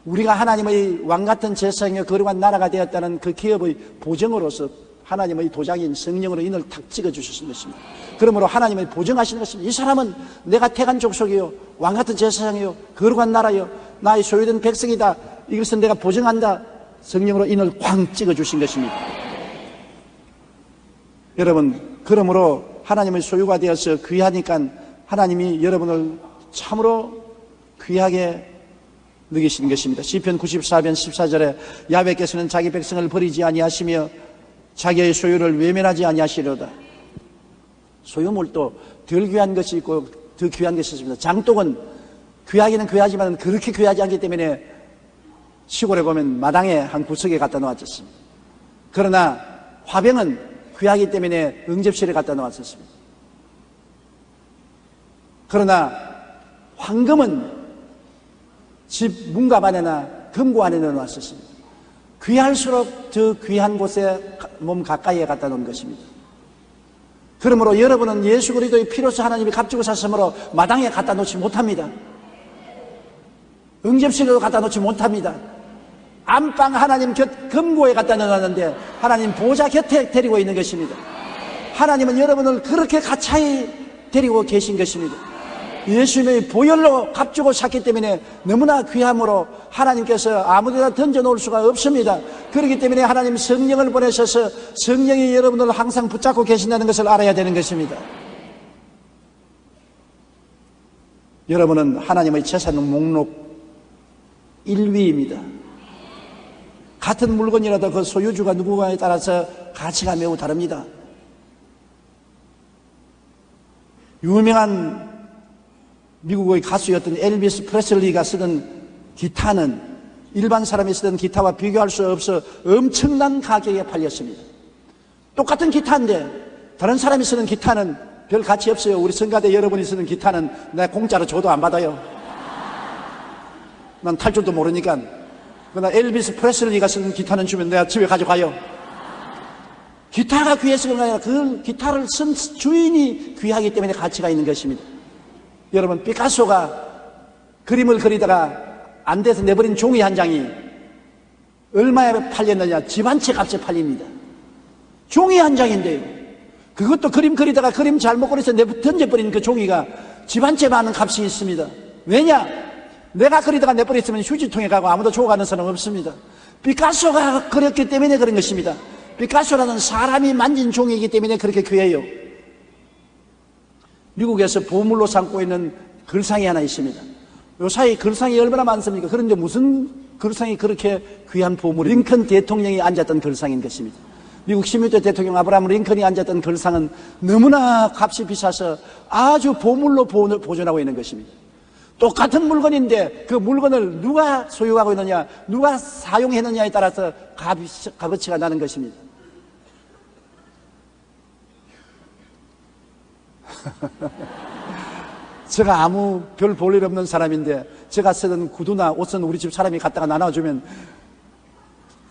우리가 하나님의 왕같은 제사이며 거룩한 나라가 되었다는 그 기업의 보증으로서 하나님의 도장인 성령으로 인을 탁 찍어주셨는 것입니다. 그러므로 하나님의 보증하시는 것입니다. 이 사람은 내가 택한 족속이요, 왕같은 제사장이요, 거룩한 나라요, 나의 소유된 백성이다. 이것은 내가 보증한다. 성령으로 인을 쾅 찍어주신 것입니다. 여러분, 그러므로 하나님의 소유가 되어서 귀하니까 하나님이 여러분을 참으로 귀하게 느끼시는 것입니다. 시편 94편 14절에 야훼께서는 자기 백성을 버리지 아니하시며 자기의 소유를 외면하지 아니하시려다. 소유물도 덜 귀한 것이 있고 더 귀한 것이 있습니다. 장독은 귀하기는 귀하지만 그렇게 귀하지 않기 때문에 시골에 보면 마당에 한 구석에 갖다 놓았었습니다. 그러나 화병은 귀하기 때문에 응접실에 갖다 놓았었습니다. 그러나 황금은 집 문갑 안에나 금고 안에 넣어놨었습니다. 귀할수록 더 귀한 곳에 몸 가까이에 갖다 놓은 것입니다. 그러므로 여러분은 예수 그리스도의 피로서 하나님이 값주고 샀으므로 마당에 갖다 놓지 못합니다. 응접실에도 갖다 놓지 못합니다. 안방 하나님 곁 금고에 갖다 넣어놨는데 하나님 보좌 곁에 데리고 있는 것입니다. 하나님은 여러분을 그렇게 가차히 데리고 계신 것입니다. 예수님의 보혈로 값주고 샀기 때문에 너무나 귀함으로 하나님께서 아무데나 던져놓을 수가 없습니다. 그렇기 때문에 하나님 성령을 보내셔서 성령이 여러분을 항상 붙잡고 계신다는 것을 알아야 되는 것입니다. 여러분은 하나님의 재산 목록 1위입니다. 같은 물건이라도 그 소유주가 누구냐에 따라서 가치가 매우 다릅니다. 유명한 미국의 가수였던 엘비스 프레슬리가 쓰던 기타는 일반 사람이 쓰던 기타와 비교할 수 없어 엄청난 가격에 팔렸습니다. 똑같은 기타인데 다른 사람이 쓰는 기타는 별 가치 없어요. 우리 성가대 여러분이 쓰는 기타는 내가 공짜로 줘도 안 받아요. 난 탈 줄도 모르니까. 그러나 엘비스 프레슬리가 쓰는 기타는 주면 내가 집에 가져가요. 기타가 귀해서 그런 게 아니라 그 기타를 쓴 주인이 귀하기 때문에 가치가 있는 것입니다. 여러분, 피카소가 그림을 그리다가 안 돼서 내버린 종이 한 장이 얼마에 팔렸느냐? 집 한 채 값에 팔립니다. 종이 한 장인데요. 그것도 그림 그리다가 그림 잘못 그려서 던져버린 그 종이가 집 한 채 많은 값이 있습니다. 왜냐? 내가 그리다가 내버렸으면 휴지통에 가고 아무도 주워 가는 사람은 없습니다. 피카소가 그렸기 때문에 그런 것입니다. 피카소라는 사람이 만진 종이기 때문에 그렇게 귀해요. 미국에서 보물로 삼고 있는 글상이 하나 있습니다. 요사이 글상이 얼마나 많습니까? 그런데 무슨 글상이 그렇게 귀한 보물이 링컨 대통령이 앉았던 글상인 것입니다. 미국 16대 대통령 아브라함 링컨이 앉았던 글상은 너무나 값이 비싸서 아주 보물로 보존하고 있는 것입니다. 똑같은 물건인데 그 물건을 누가 소유하고 있느냐, 누가 사용했느냐에 따라서 값어치가 나는 것입니다. 제가 아무 별 볼 일 없는 사람인데 제가 쓰던 구두나 옷은 우리 집 사람이 갖다가 나눠주면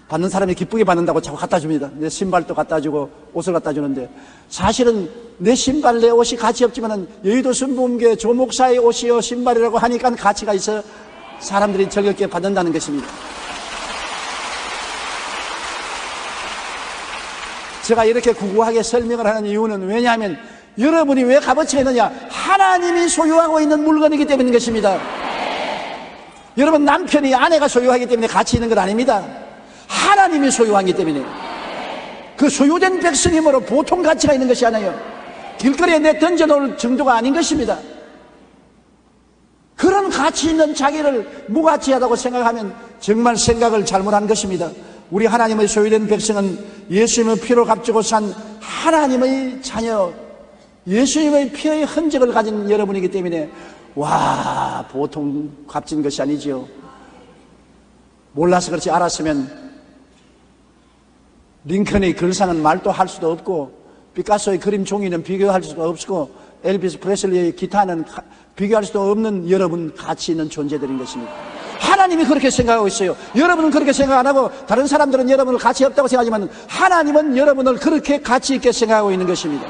받는 사람이 기쁘게 받는다고 자꾸 갖다 줍니다. 내 신발도 갖다 주고 옷을 갖다 주는데 사실은 내 신발, 내 옷이 가치 없지만은 여의도 순복음교회 조 목사의 옷이요 신발이라고 하니까 가치가 있어 사람들이 즐겁게 받는다는 것입니다. 제가 이렇게 구구하게 설명을 하는 이유는 왜냐하면 여러분이 왜 값어치가 있느냐? 하나님이 소유하고 있는 물건이기 때문인 것입니다. 여러분, 남편이 아내가 소유하기 때문에 가치 있는 건 아닙니다. 하나님이 소유하기 때문에 그 소유된 백성이므로 보통 가치가 있는 것이 아니에요. 길거리에 내 던져놓을 정도가 아닌 것입니다. 그런 가치 있는 자기를 무가치하다고 생각하면 정말 생각을 잘못한 것입니다. 우리 하나님의 소유된 백성은 예수님의 피로 값주고 산 하나님의 자녀, 예수님의 피의 흔적을 가진 여러분이기 때문에 와, 보통 값진 것이 아니지요. 몰라서 그렇지, 알았으면 링컨의 글상은 말도 할 수도 없고 피카소의 그림 종이는 비교할 수가 없고 엘비스 프레슬리의 기타는 비교할 수도 없는 여러분 가치 있는 존재들인 것입니다. 하나님이 그렇게 생각하고 있어요. 여러분은 그렇게 생각 안 하고 다른 사람들은 여러분을 가치 없다고 생각하지만 하나님은 여러분을 그렇게 가치 있게 생각하고 있는 것입니다.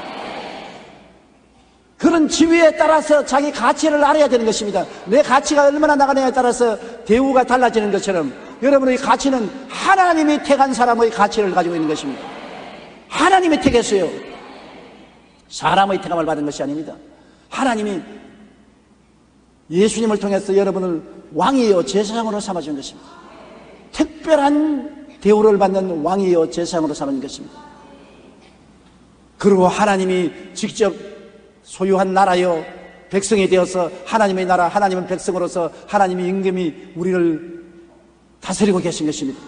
그런 지위에 따라서 자기 가치를 알아야 되는 것입니다. 내 가치가 얼마나 나가느냐에 따라서 대우가 달라지는 것처럼 여러분의 가치는 하나님이 택한 사람의 가치를 가지고 있는 것입니다. 하나님이 택했어요. 사람의 택함을 받은 것이 아닙니다. 하나님이 예수님을 통해서 여러분을 왕이요 제사장으로 삼아준 것입니다. 특별한 대우를 받는 왕이요 제사장으로 삼아준 것입니다. 그리고 하나님이 직접 소유한 나라요 백성이 되어서 하나님의 나라, 하나님은 백성으로서 하나님의 임금이 우리를 다스리고 계신 것입니다.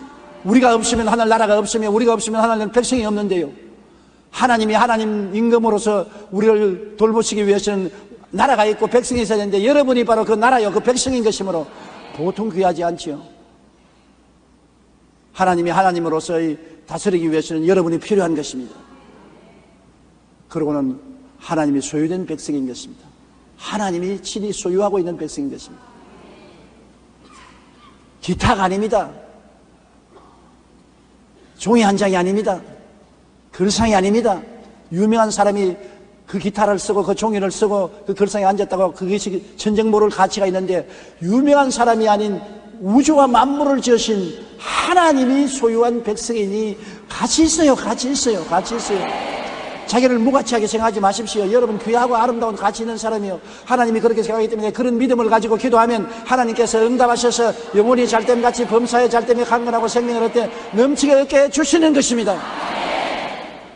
우리가 없으면 하늘나라가 없으며 우리가 없으면 하나님 백성이 없는데요, 하나님이 하나님 임금으로서 우리를 돌보시기 위해서는 나라가 있고 백성이 있어야 되는데 여러분이 바로 그 나라요 그 백성인 것이므로 보통 귀하지 않지요. 하나님이 하나님으로서의 다스리기 위해서는 여러분이 필요한 것입니다. 그러고는 하나님이 소유된 백성인 것입니다. 하나님이 친히 소유하고 있는 백성인 것입니다. 기타가 아닙니다. 종이 한 장이 아닙니다. 글상이 아닙니다. 유명한 사람이 그 기타를 쓰고 그 종이를 쓰고 그 글상에 앉았다고 그것이 천정 모를 가치가 있는데 유명한 사람이 아닌 우주와 만물을 지으신 하나님이 소유한 백성이니 가치 있어요. 가치 있어요. 가치 있어요. 자기를 무가치하게 생각하지 마십시오. 여러분 귀하고 아름다운 가치 있는 사람이요. 하나님이 그렇게 생각하기 때문에 그런 믿음을 가지고 기도하면 하나님께서 응답하셔서 영혼이 잘됨같이 범사에 잘됨에 강건하고 생명을 얻게 넘치게 얻게 해주시는 것입니다.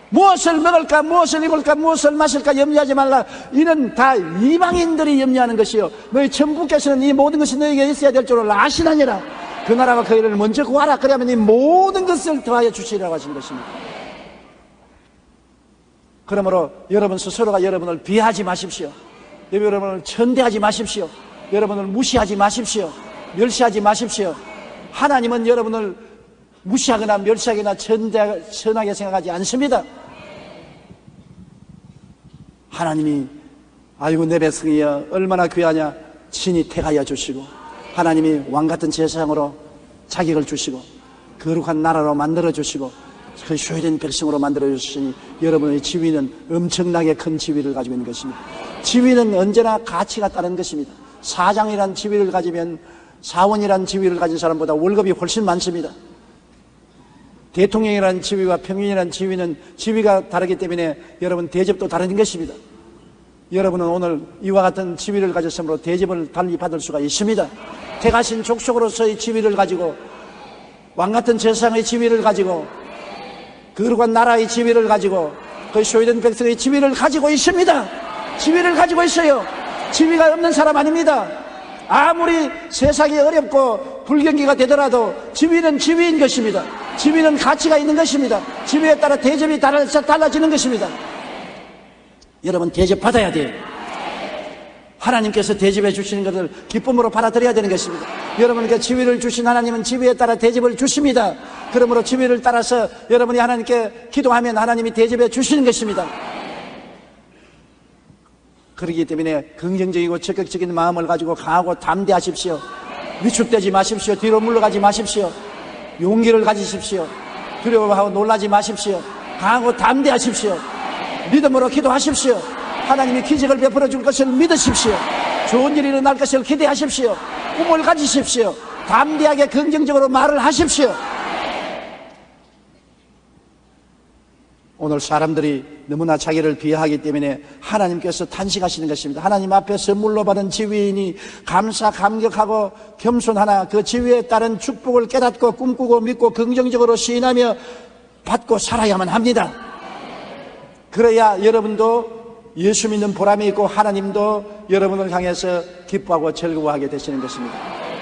무엇을 먹을까, 무엇을 입을까, 무엇을 마실까 염려하지 말라. 이는 다 이방인들이 염려하는 것이요, 너희 천부께서는 이 모든 것이 너에게 있어야 될 줄을 아시나니라. 그 나라와 그 일을 먼저 구하라. 그러면 이 모든 것을 더하여 주시리라고 하신 것입니다. 그러므로 여러분 스스로가 여러분을 비하하지 마십시오. 여러분을 천대하지 마십시오. 여러분을 무시하지 마십시오. 멸시하지 마십시오. 하나님은 여러분을 무시하거나 멸시하거나 천하게 생각하지 않습니다. 하나님이 아이고 내 백성이여 얼마나 귀하냐 친히 택하여 주시고 하나님이 왕같은 제사장으로 자격을 주시고 거룩한 나라로 만들어 주시고 그 소외된 백성으로 만들어주시니 여러분의 지위는 엄청나게 큰 지위를 가지고 있는 것입니다. 지위는 언제나 가치가 따른 것입니다. 사장이란 지위를 가지면 사원이란 지위를 가진 사람보다 월급이 훨씬 많습니다. 대통령이라는 지위와 평균이라는 지위는 지위가 다르기 때문에 여러분 대접도 다른 것입니다. 여러분은 오늘 이와 같은 지위를 가졌으므로 대접을 달리 받을 수가 있습니다. 택하신 족속으로서의 지위를 가지고 왕같은 제사장의 지위를 가지고 거룩한 나라의 지위를 가지고 그 소외된 백성의 지위를 가지고 있습니다. 지위를 가지고 있어요. 지위가 없는 사람 아닙니다. 아무리 세상이 어렵고 불경기가 되더라도 지위는 지위인 것입니다. 지위는 가치가 있는 것입니다. 지위에 따라 대접이 달라지는 것입니다. 여러분 대접받아야 돼요. 하나님께서 대접해 주시는 것을 기쁨으로 받아들여야 되는 것입니다. 여러분께 지위를 주신 하나님은 지위에 따라 대접을 주십니다. 그러므로 지위를 따라서 여러분이 하나님께 기도하면 하나님이 대접해 주시는 것입니다. 그렇기 때문에 긍정적이고 적극적인 마음을 가지고 강하고 담대하십시오. 위축되지 마십시오. 뒤로 물러가지 마십시오. 용기를 가지십시오. 두려워하고 놀라지 마십시오. 강하고 담대하십시오. 믿음으로 기도하십시오. 하나님이 기적을 베풀어 줄 것을 믿으십시오. 좋은 일이 일어날 것을 기대하십시오. 꿈을 가지십시오. 담대하게 긍정적으로 말을 하십시오. 오늘 사람들이 너무나 자기를 비하하기 때문에 하나님께서 탄식하시는 것입니다. 하나님 앞에 선물로 받은 지위이니 감사 감격하고 겸손하나 그 지위에 따른 축복을 깨닫고 꿈꾸고 믿고 긍정적으로 시인하며 받고 살아야만 합니다. 그래야 여러분도 예수 믿는 보람이 있고 하나님도 여러분을 향해서 기뻐하고 즐거워하게 되시는 것입니다.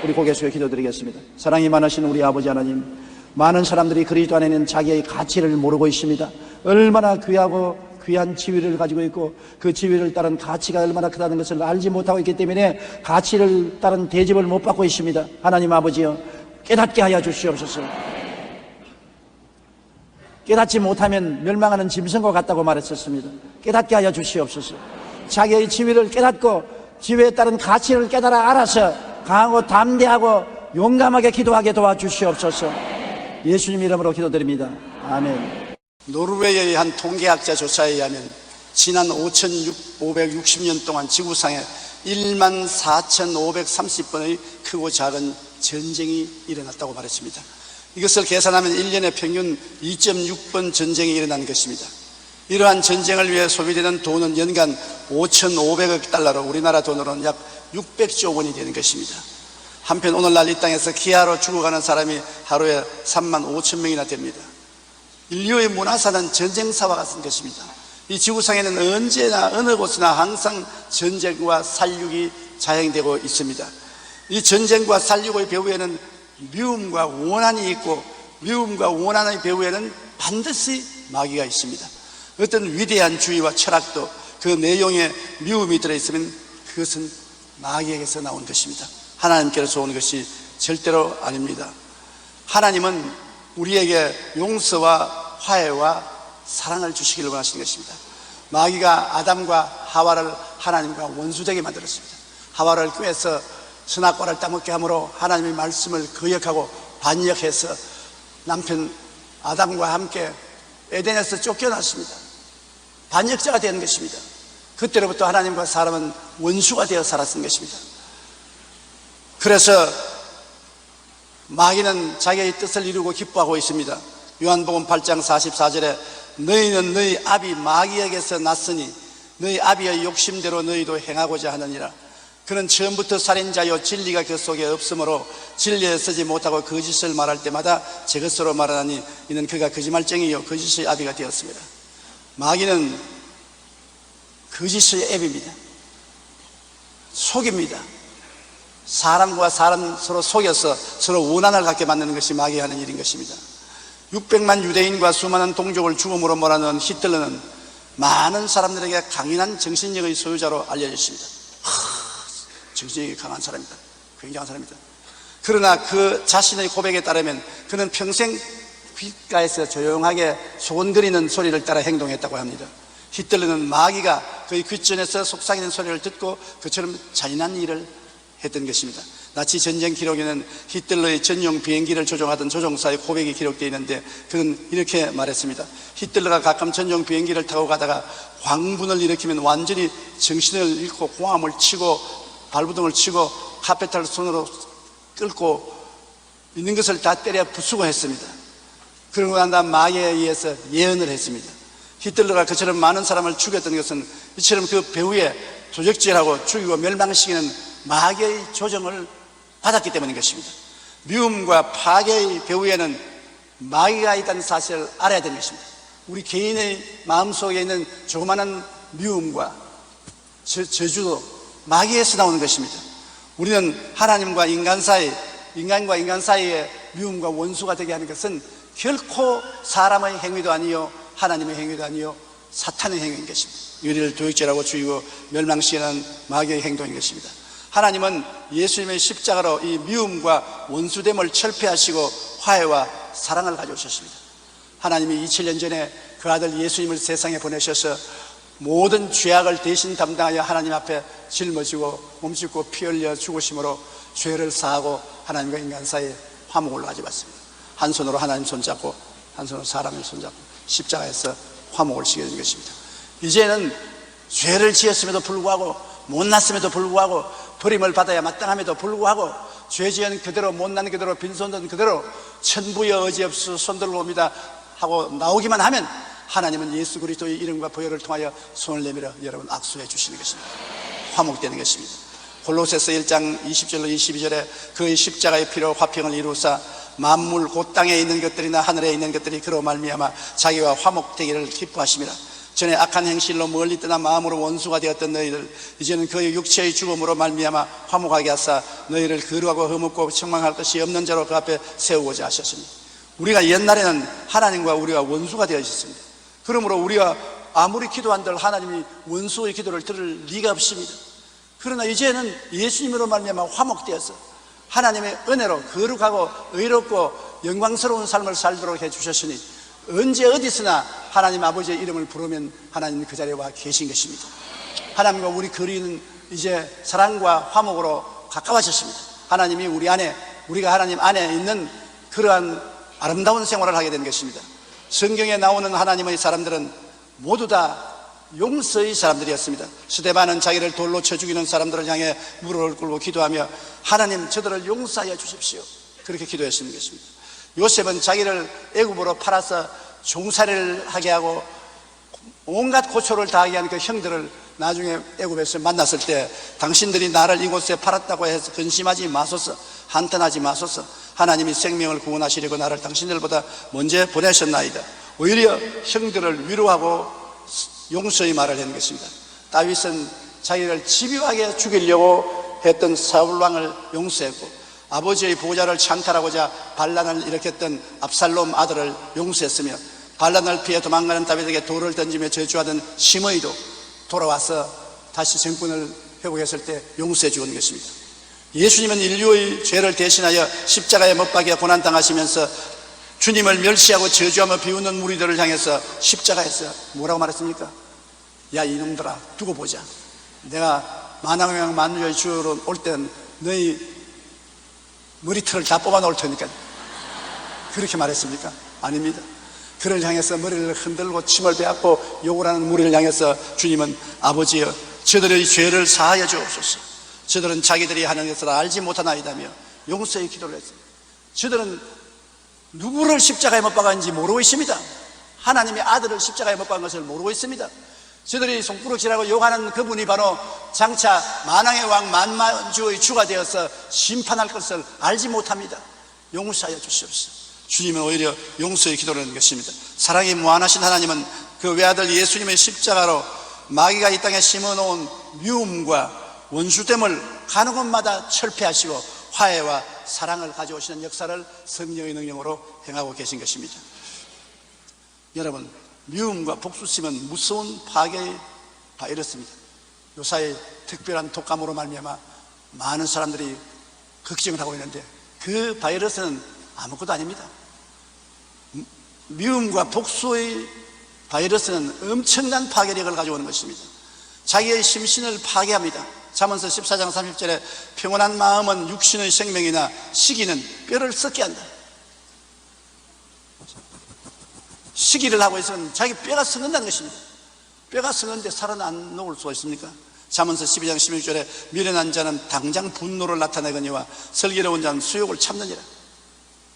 우리 고개 숙여 기도드리겠습니다. 사랑이 많으신 우리 아버지 하나님, 많은 사람들이 그리스도 안에는 자기의 가치를 모르고 있습니다. 얼마나 귀하고 귀한 지위를 가지고 있고 그 지위를 따른 가치가 얼마나 크다는 것을 알지 못하고 있기 때문에 가치를 따른 대접을 못 받고 있습니다. 하나님 아버지여, 깨닫게 하여 주시옵소서. 깨닫지 못하면 멸망하는 짐승과 같다고 말했었습니다. 깨닫게 하여 주시옵소서. 자기의 지위를 깨닫고 지위에 따른 가치를 깨달아 알아서 강하고 담대하고 용감하게 기도하게 도와주시옵소서. 예수님 이름으로 기도드립니다. 아멘. 노르웨이의 한 통계학자 조사에 의하면 지난 5,560년 동안 지구상에 14,530번의 크고 작은 전쟁이 일어났다고 말했습니다. 이것을 계산하면 1년에 평균 2.6번 전쟁이 일어난 것입니다. 이러한 전쟁을 위해 소비되는 돈은 연간 5,500억 달러로 우리나라 돈으로는 약 600조 원이 되는 것입니다. 한편 오늘날 이 땅에서 기아로 죽어가는 사람이 하루에 3만 5천 명이나 됩니다. 인류의 문화사는 전쟁사와 같은 것입니다. 이 지구상에는 언제나 어느 곳이나 항상 전쟁과 살육이 자행되고 있습니다. 이 전쟁과 살육의 배후에는 미움과 원한이 있고 미움과 원한의 배후에는 반드시 마귀가 있습니다. 어떤 위대한 주의와 철학도 그 내용에 미움이 들어있으면 그것은 마귀에게서 나온 것입니다. 하나님께로서 오는 것이 절대로 아닙니다. 하나님은 우리에게 용서와 화해와 사랑을 주시기를 원하시는 것입니다. 마귀가 아담과 하와를 하나님과 원수되게 만들었습니다. 하와를 꾀해서 선악과를 따먹게 함으로 하나님의 말씀을 거역하고 반역해서 남편 아담과 함께 에덴에서 쫓겨났습니다. 반역자가 된 것입니다. 그때로부터 하나님과 사람은 원수가 되어 살았던 것입니다. 그래서 마귀는 자기의 뜻을 이루고 기뻐하고 있습니다. 요한복음 8장 44절에 너희는 너희 아비 마귀에게서 났으니 너희 아비의 욕심대로 너희도 행하고자 하느니라. 그는 처음부터 살인자요 진리가 그 속에 없으므로 진리에 서지 못하고 거짓을 말할 때마다 제 것으로 말하니 이는 그가 거짓말쟁이요 거짓의 아비가 되었습니다. 마귀는 거짓의 앱입니다. 속입니다. 사람과 사람 서로 속여서 서로 원한을 갖게 만드는 것이 마귀가 하는 일인 것입니다. 600만 유대인과 수많은 동족을 죽음으로 몰아넣은 히틀러는 많은 사람들에게 강인한 정신력의 소유자로 알려졌습니다. 정신력이 강한 사람이다. 굉장한 사람이다. 그러나 그 자신의 고백에 따르면 그는 평생 귓가에서 조용하게 소곤거리는 소리를 따라 행동했다고 합니다. 히틀러는 마귀가 그의 귓전에서 속삭이는 소리를 듣고 그처럼 잔인한 일을 했던 것입니다. 나치 전쟁 기록에는 히틀러의 전용 비행기를 조종하던 조종사의 고백이 기록되어 있는데 그는 이렇게 말했습니다. 히틀러가 가끔 전용 비행기를 타고 가다가 광분을 일으키면 완전히 정신을 잃고 고함을 치고 발부둥을 치고 카페탈을 손으로 끌고 있는 것을 다 때려 부수고 했습니다. 그러고 난 다음 마귀에 의해서 예언을 했습니다. 히틀러가 그처럼 많은 사람을 죽였던 것은 이처럼 그 배후에 조직질하고 죽이고 멸망시키는 마귀의 조정을 받았기 때문인 것입니다. 미움과 파괴의 배후에는 마귀가 있다는 사실을 알아야 되는 것입니다. 우리 개인의 마음속에 있는 조그마한 미움과 저주도 마귀에서 나오는 것입니다. 우리는 하나님과 인간 사이, 인간과 인간 사이에 미움과 원수가 되게 하는 것은 결코 사람의 행위도 아니요 하나님의 행위도 아니요 사탄의 행위인 것입니다. 유리를 도둑질하고 죽이고 멸망시키는 마귀의 행동인 것입니다. 하나님은 예수님의 십자가로 이 미움과 원수됨을 철폐하시고 화해와 사랑을 가져오셨습니다. 하나님이 2000년 전에 그 아들 예수님을 세상에 보내셔서 모든 죄악을 대신 담당하여 하나님 앞에 짊어지고 몸짓고 피 흘려 죽으심으로 죄를 사하고 하나님과 인간 사이에 화목을 가져왔습니다. 한 손으로 하나님 손잡고 한 손으로 사람을 손잡고 십자가에서 화목을 시켜준 것입니다. 이제는 죄를 지었음에도 불구하고 못났음에도 불구하고 버림을 받아야 마땅함에도 불구하고 죄 지은 그대로 못난 그대로 빈손 그대로 천부여 의지없어 손들고 옵니다 하고 나오기만 하면 하나님은 예수 그리스도의 이름과 보혈을 통하여 손을 내밀어 여러분 악수해 주시는 것입니다. 화목되는 것입니다. 골로새서 1장 20절로 22절에 그의 십자가의 피로 화평을 이루사 만물 곧 땅에 있는 것들이나 하늘에 있는 것들이 그로 말미암아 자기와 화목되기를 기뻐하심이라. 전에 악한 행실로 멀리 떠나 마음으로 원수가 되었던 너희들 이제는 그의 육체의 죽음으로 말미암아 화목하게 하사 너희를 거룩하고 흠없고 책망할 것이 없는 자로 그 앞에 세우고자 하셨습니다. 우리가 옛날에는 하나님과 우리가 원수가 되어 있었습니다. 그러므로 우리가 아무리 기도한들 하나님이 원수의 기도를 들을 리가 없습니다. 그러나 이제는 예수님으로 말미암아 화목되어서 하나님의 은혜로 거룩하고 의롭고 영광스러운 삶을 살도록 해주셨으니 언제 어디서나 하나님 아버지의 이름을 부르면 하나님이 그 자리에 와 계신 것입니다. 하나님과 우리 거리는 이제 사랑과 화목으로 가까워졌습니다. 하나님이 우리 안에, 우리가 하나님 안에 있는 그러한 아름다운 생활을 하게 된 것입니다. 성경에 나오는 하나님의 사람들은 모두 다 용서의 사람들이었습니다. 스데반은 자기를 돌로 쳐 죽이는 사람들을 향해 무릎을 꿇고 기도하며 하나님 저들을 용서하여 주십시오 그렇게 기도했는 것입니다. 요셉은 자기를 애굽으로 팔아서 종살이를 하게 하고 온갖 고초를 당하게 한 그 형들을 나중에 애굽에서 만났을 때 당신들이 나를 이곳에 팔았다고 해서 근심하지 마소서, 한탄하지 마소서, 하나님이 생명을 구원하시려고 나를 당신들보다 먼저 보내셨나이다. 오히려 형들을 위로하고 용서의 말을 하는 것입니다. 다윗은 자기를 집요하게 죽이려고 했던 사울왕을 용서했고 아버지의 보좌를 창탈하고자 반란을 일으켰던 압살롬 아들을 용서했으며 반란을 피해 도망가는 다윗에게 돌을 던지며 저주하던 시므이도 돌아와서 다시 정권을 회복했을 때 용서해 주는 것입니다. 예수님은 인류의 죄를 대신하여 십자가에 못 박여 고난당하시면서 주님을 멸시하고 저주하며 비웃는 무리들을 향해서 십자가에서 뭐라고 말했습니까? 야 이놈들아 두고 보자. 내가 만왕의 만주의 주로 올 때는 너희 머리털을 다 뽑아 놓을 테니까. 그렇게 말했습니까? 아닙니다. 그를 향해서 머리를 흔들고 침을 빼앗고 욕을 하는 무리를 향해서 주님은 아버지여 저들의 죄를 사하여 주옵소서. 저들은 자기들이 하는 것을 알지 못하나이다며 용서의 기도를 했습니다. 저들은 누구를 십자가에 못 박았는지 모르고 있습니다. 하나님의 아들을 십자가에 못 박은 것을 모르고 있습니다. 저들이 손가락질하고 욕하는 그분이 바로 장차 만왕의 왕 만만주의 주가 되어서 심판할 것을 알지 못합니다. 용서하여 주시옵소서. 주님은 오히려 용서의 기도를 하는 것입니다. 사랑이 무한하신 하나님은 그 외아들 예수님의 십자가로 마귀가 이 땅에 심어놓은 미움과 원수됨을 가는 곳마다 철폐하시고 화해와 사랑을 가져오시는 역사를 성령의 능력으로 행하고 계신 것입니다. 여러분, 미움과 복수심은 무서운 파괴의 바이러스입니다. 요사이 특별한 독감으로 말미암아 많은 사람들이 걱정을 하고 있는데 그 바이러스는 아무것도 아닙니다. 미움과 복수의 바이러스는 엄청난 파괴력을 가져오는 것입니다. 자기의 심신을 파괴합니다. 잠언서 14장 30절에 평온한 마음은 육신의 생명이나 시기는 뼈를 썩게 한다. 시기를 하고 있으면 자기 뼈가 썩는다는 것입니다. 뼈가 썩는데 살아안 녹을 수가 있습니까? 잠언서 12장 16절에 미련한 자는 당장 분노를 나타내거니와 슬기로운 자는 수욕을 참느니라.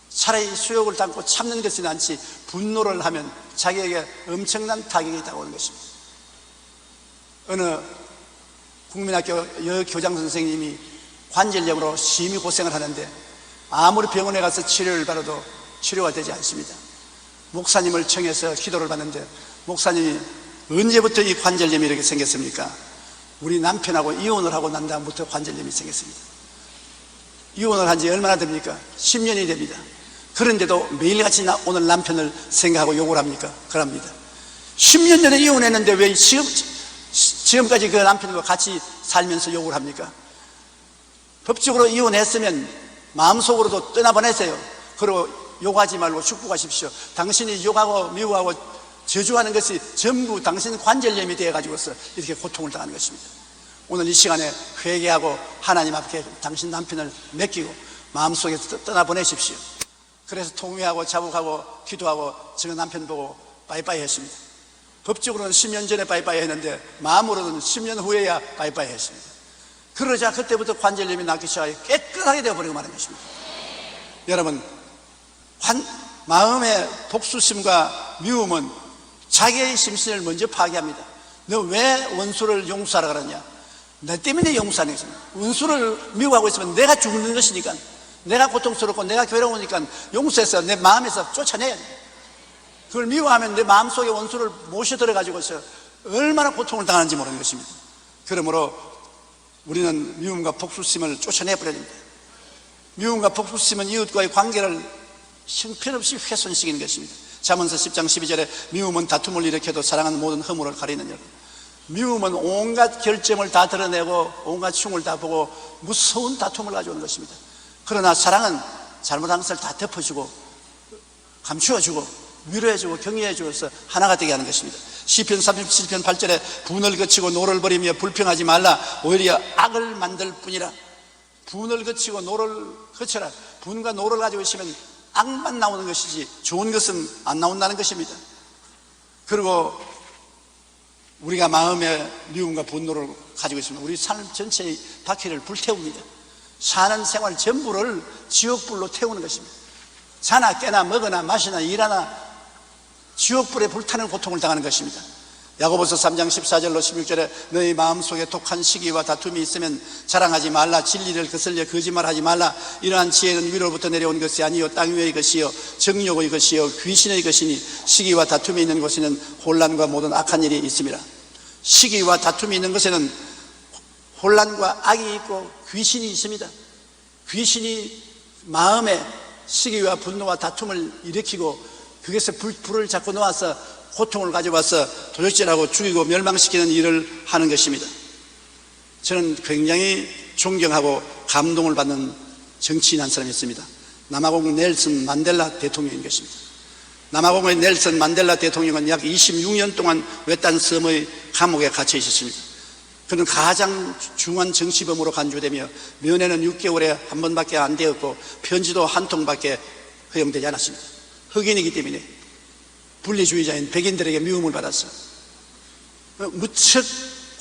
차라리 수욕을 담고 참는 것이 낫지 분노를 하면 자기에게 엄청난 타격이 있다고 하는 것입니다. 어느 국민학교 여교장 선생님이 관절염으로 심히 고생을 하는데 아무리 병원에 가서 치료를 받아도 치료가 되지 않습니다. 목사님을 청해서 기도를 받는데 목사님이 언제부터 이 관절염이 이렇게 생겼습니까? 우리 남편하고 이혼을 하고 난 다음부터 관절염이 생겼습니다. 이혼을 한 지 얼마나 됩니까? 10년이 됩니다. 그런데도 매일같이 오늘 남편을 생각하고 욕을 합니까? 그럽니다. 10년 전에 이혼했는데 왜 지금까지 그 남편과 같이 살면서 욕을 합니까? 법적으로 이혼했으면 마음속으로도 떠나보내세요. 그리고 욕하지 말고 축복하십시오. 당신이 욕하고 미워하고 저주하는 것이 전부 당신 관절염이 되어가지고서 이렇게 고통을 당하는 것입니다. 오늘 이 시간에 회개하고 하나님 앞에 당신 남편을 맡기고 마음속에 떠나보내십시오. 그래서 통회하고 자복하고 기도하고 저 남편 보고 빠이빠이 했습니다. 법적으로는 10년 전에 빠이빠이 했는데 마음으로는 10년 후에야 빠이빠이 했습니다. 그러자 그때부터 관절염이 낫기 시작하여 깨끗하게 되어버리고 마는 것입니다. 여러분, 마음의 복수심과 미움은 자기의 심신을 먼저 파괴합니다. 너 왜 원수를 용서하라 그러냐? 내 때문에 용서하는 것입니다. 원수를 미워하고 있으면 내가 죽는 것이니까, 내가 고통스럽고 내가 괴로우니까 용서해서 내 마음에서 쫓아내야 돼. 그걸 미워하면 내 마음속에 원수를 모셔들어가지고서 얼마나 고통을 당하는지 모르는 것입니다. 그러므로 우리는 미움과 복수심을 쫓아내버려야 됩니다. 미움과 복수심은 이웃과의 관계를 형편없이 훼손시키는 것입니다. 잠언서 10장 12절에 미움은 다툼을 일으켜도 사랑은 모든 허물을 가리느니라. 미움은 온갖 결점을 다 드러내고 온갖 흉을 다 보고 무서운 다툼을 가져오는 것입니다. 그러나 사랑은 잘못한 것을 다 덮어주고 감추어주고 위로해주고 격려해주어서 하나가 되게 하는 것입니다. 시편 37편 8절에 분을 거치고 노를 버리며 불평하지 말라. 오히려 악을 만들 뿐이라. 분을 거치고 노를 거쳐라. 분과 노를 가지고 있으면 악만 나오는 것이지 좋은 것은 안 나온다는 것입니다. 그리고 우리가 마음의 미움과 분노를 가지고 있으면 우리 삶 전체의 바퀴를 불태웁니다. 사는 생활 전부를 지옥불로 태우는 것입니다. 자나 깨나 먹으나 마시나 일하나 지옥불에 불타는 고통을 당하는 것입니다. 야고보서 3장 14절로 16절에 너희 마음속에 독한 시기와 다툼이 있으면 자랑하지 말라. 진리를 거슬려 거짓말하지 말라. 이러한 지혜는 위로부터 내려온 것이 아니요 땅 위의 것이요 정욕의 것이요 귀신의 것이니 시기와 다툼이 있는 곳에는 혼란과 모든 악한 일이 있습니다. 시기와 다툼이 있는 곳에는 혼란과 악이 있고 귀신이 있습니다. 귀신이 마음에 시기와 분노와 다툼을 일으키고 그것에 불을 자꾸 놓아서 고통을 가져와서 도적질하고 죽이고 멸망시키는 일을 하는 것입니다. 저는 굉장히 존경하고 감동을 받는 정치인 한 사람이 있습니다. 남아공의 넬슨 만델라 대통령인 것입니다. 남아공의 넬슨 만델라 대통령은 약 26년 동안 외딴 섬의 감옥에 갇혀 있었습니다. 그는 가장 중한 정치범으로 간주되며 면회는 6개월에 한 번밖에 안 되었고 편지도 한 통밖에 허용되지 않았습니다. 흑인이기 때문에 분리주의자인 백인들에게 미움을 받았어 무척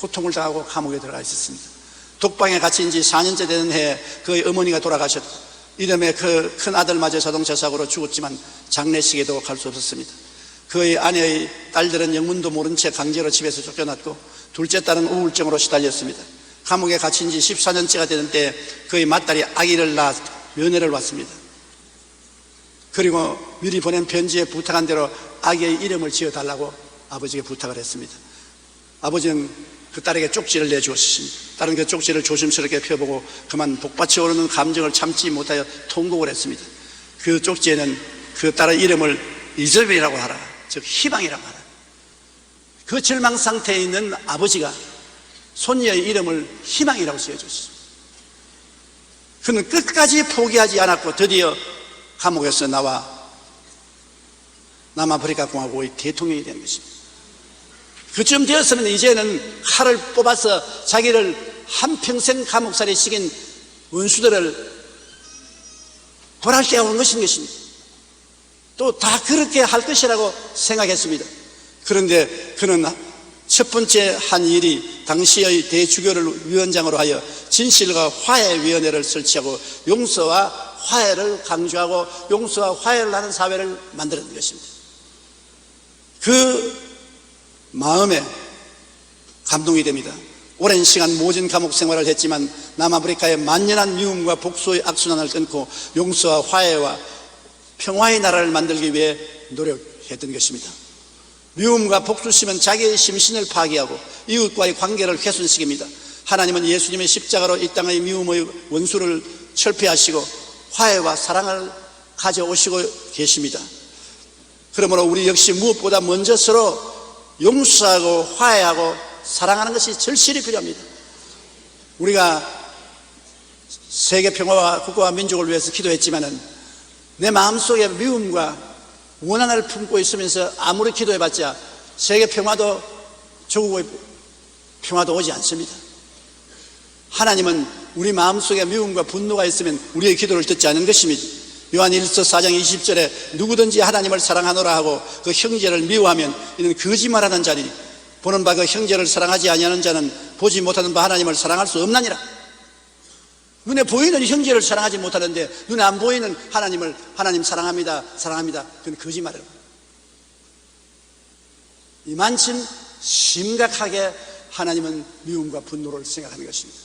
고통을 당하고 감옥에 들어가 있었습니다. 독방에 갇힌 지 4년째 되는 해에 그의 어머니가 돌아가셨고 이듬해 그 큰 아들마저 자동차 사고로 죽었지만 장례식에도 갈 수 없었습니다. 그의 아내의 딸들은 영문도 모른 채 강제로 집에서 쫓겨났고 둘째 딸은 우울증으로 시달렸습니다. 감옥에 갇힌 지 14년째가 되는 때 그의 맏딸이 아기를 낳아 면회를 왔습니다. 그리고 미리 보낸 편지에 부탁한 대로 아기의 이름을 지어달라고 아버지에게 부탁을 했습니다. 아버지는 그 딸에게 쪽지를 내주었습니다. 딸은 그 쪽지를 조심스럽게 펴보고 그만 복받쳐 오르는 감정을 참지 못하여 통곡을 했습니다. 그 쪽지에는 그 딸의 이름을 이즈벨이라고 하라, 즉 희망이라고 하라. 그 절망 상태에 있는 아버지가 손녀의 이름을 희망이라고 지어줬습니다. 그는 끝까지 포기하지 않았고 드디어 감옥에서 나와 남아프리카 공화국의 대통령이 된 것입니다. 그쯤 되었으면 이제는 칼을 뽑아서 자기를 한평생 감옥살이 시킨 원수들을 벌할 때가 온 것입니다. 또 다 그렇게 할 것이라고 생각했습니다. 그런데 그는 첫 번째 한 일이 당시의 대주교를 위원장으로 하여 진실과 화해위원회를 설치하고 용서와 화해를 강조하고 용서와 화해를 하는 사회를 만들어낸 것입니다. 그 마음에 감동이 됩니다. 오랜 시간 모진 감옥 생활을 했지만 남아프리카의 만연한 미움과 복수의 악순환을 끊고 용서와 화해와 평화의 나라를 만들기 위해 노력했던 것입니다. 미움과 복수심은 자기의 심신을 파괴하고 이웃과의 관계를 훼손시킵니다. 하나님은 예수님의 십자가로 이 땅의 미움의 원수를 철폐하시고 화해와 사랑을 가져오시고 계십니다. 그러므로 우리 역시 무엇보다 먼저 서로 용서하고 화해하고 사랑하는 것이 절실히 필요합니다. 우리가 세계 평화와 국가와 민족을 위해서 기도했지만은 내 마음속에 미움과 원한을 품고 있으면서 아무리 기도해봤자 세계 평화도 조국의 평화도 오지 않습니다. 하나님은 우리 마음속에 미움과 분노가 있으면 우리의 기도를 듣지 않은 것입니다. 요한 1서 4장 20절에 누구든지 하나님을 사랑하노라 하고 그 형제를 미워하면 이는 거짓말하는 자니 보는 바 그 형제를 사랑하지 아니하는 자는 보지 못하는 바 하나님을 사랑할 수 없나니라. 눈에 보이는 형제를 사랑하지 못하는데 눈에 안 보이는 하나님 사랑합니다 그건 거짓말이라고. 이만큼 심각하게 하나님은 미움과 분노를 생각하는 것입니다.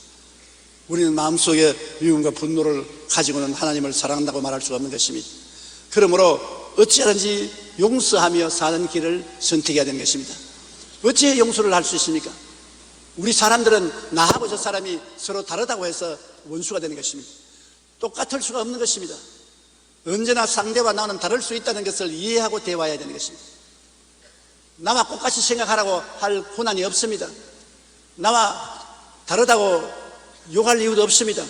우리는 마음속에 미움과 분노를 가지고는 하나님을 사랑한다고 말할 수가 없는 것입니다. 그러므로 어찌하든지 용서하며 사는 길을 선택해야 되는 것입니다. 어찌 용서를 할 수 있습니까? 우리 사람들은 나하고 저 사람이 서로 다르다고 해서 원수가 되는 것입니다. 똑같을 수가 없는 것입니다. 언제나 상대와 나는 다를 수 있다는 것을 이해하고 대화해야 되는 것입니다. 나와 똑같이 생각하라고 할 권한이 없습니다. 나와 다르다고 욕할 이유도 없습니다.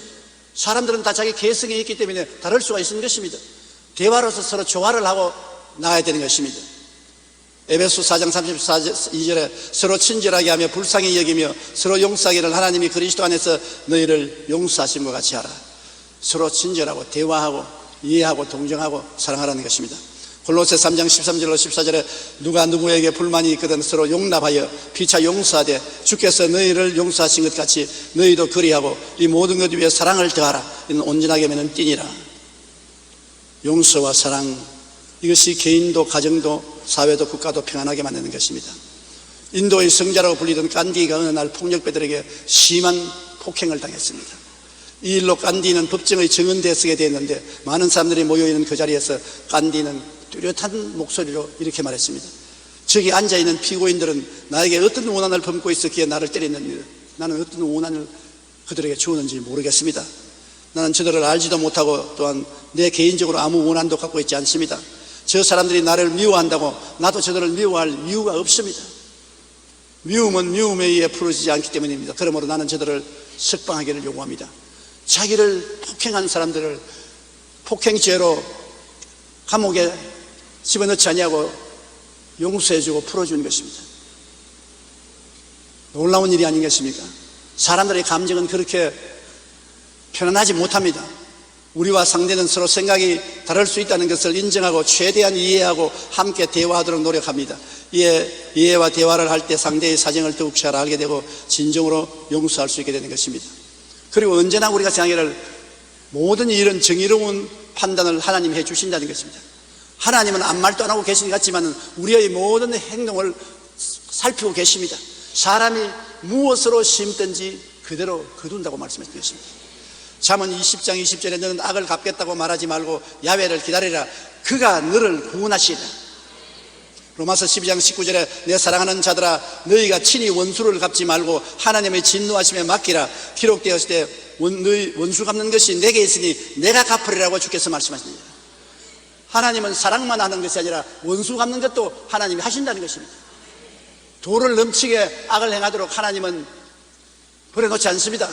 사람들은 다 자기 개성이 있기 때문에 다를 수가 있는 것입니다. 대화로서 서로 조화를 하고 나가야 되는 것입니다. 에베소 4장 32절에 서로 친절하게 하며 불쌍히 여기며 서로 용서하기를 하나님이 그리스도 안에서 너희를 용서하심과 같이 하라. 서로 친절하고 대화하고 이해하고 동정하고 사랑하라는 것입니다. 골로새 3장 13절로 14절에 누가 누구에게 불만이 있거든 서로 용납하여 피차 용서하되 주께서 너희를 용서하신 것 같이 너희도 그리하고 이 모든 것 위에 사랑을 더하라. 이는 온전하게 맺는 띠니라. 용서와 사랑, 이것이 개인도 가정도 사회도 국가도 평안하게 만드는 것입니다. 인도의 성자라고 불리던 간디가 어느 날 폭력배들에게 심한 폭행을 당했습니다. 이 일로 간디는 법정의 정은대에 서게 되었는데 많은 사람들이 모여있는 그 자리에서 간디는 뚜렷한 목소리로 이렇게 말했습니다. 저기 앉아있는 피고인들은 나에게 어떤 원한을 품고 있었기에 나를 때렸는지 나는 어떤 원한을 그들에게 주었는지 모르겠습니다. 나는 저들을 알지도 못하고 또한 내 개인적으로 아무 원한도 갖고 있지 않습니다. 저 사람들이 나를 미워한다고 나도 저들을 미워할 이유가 없습니다. 미움은 미움에 의해 풀어지지 않기 때문입니다. 그러므로 나는 저들을 석방하기를 요구합니다. 자기를 폭행한 사람들을 폭행죄로 감옥에 집어넣지 아니하고 용서해주고 풀어주는 것입니다. 놀라운 일이 아니겠습니까? 사람들의 감정은 그렇게 편안하지 못합니다. 우리와 상대는 서로 생각이 다를 수 있다는 것을 인정하고 최대한 이해하고 함께 대화하도록 노력합니다. 이해와 대화를 할 때 상대의 사정을 더욱 잘 알게 되고 진정으로 용서할 수 있게 되는 것입니다. 그리고 언제나 우리가 생각하기를 모든 일은 정의로운 판단을 하나님이 해주신다는 것입니다. 하나님은 아무 말도 안 하고 계신 것 같지만 우리의 모든 행동을 살피고 계십니다. 사람이 무엇으로 심든지 그대로 거둔다고 말씀하셨습니다. 잠언 20장 20절에 너는 악을 갚겠다고 말하지 말고 야훼를 기다리라. 그가 너를 구원하시리라. 로마서 12장 19절에 내 사랑하는 자들아 너희가 친히 원수를 갚지 말고 하나님의 진노하심에 맡기라. 기록되었을 때 너희 원수 갚는 것이 내게 있으니 내가 갚으리라고 주께서 말씀하십니다. 하나님은 사랑만 하는 것이 아니라 원수 갚는 것도 하나님이 하신다는 것입니다. 도를 넘치게 악을 행하도록 하나님은 버려놓지 않습니다.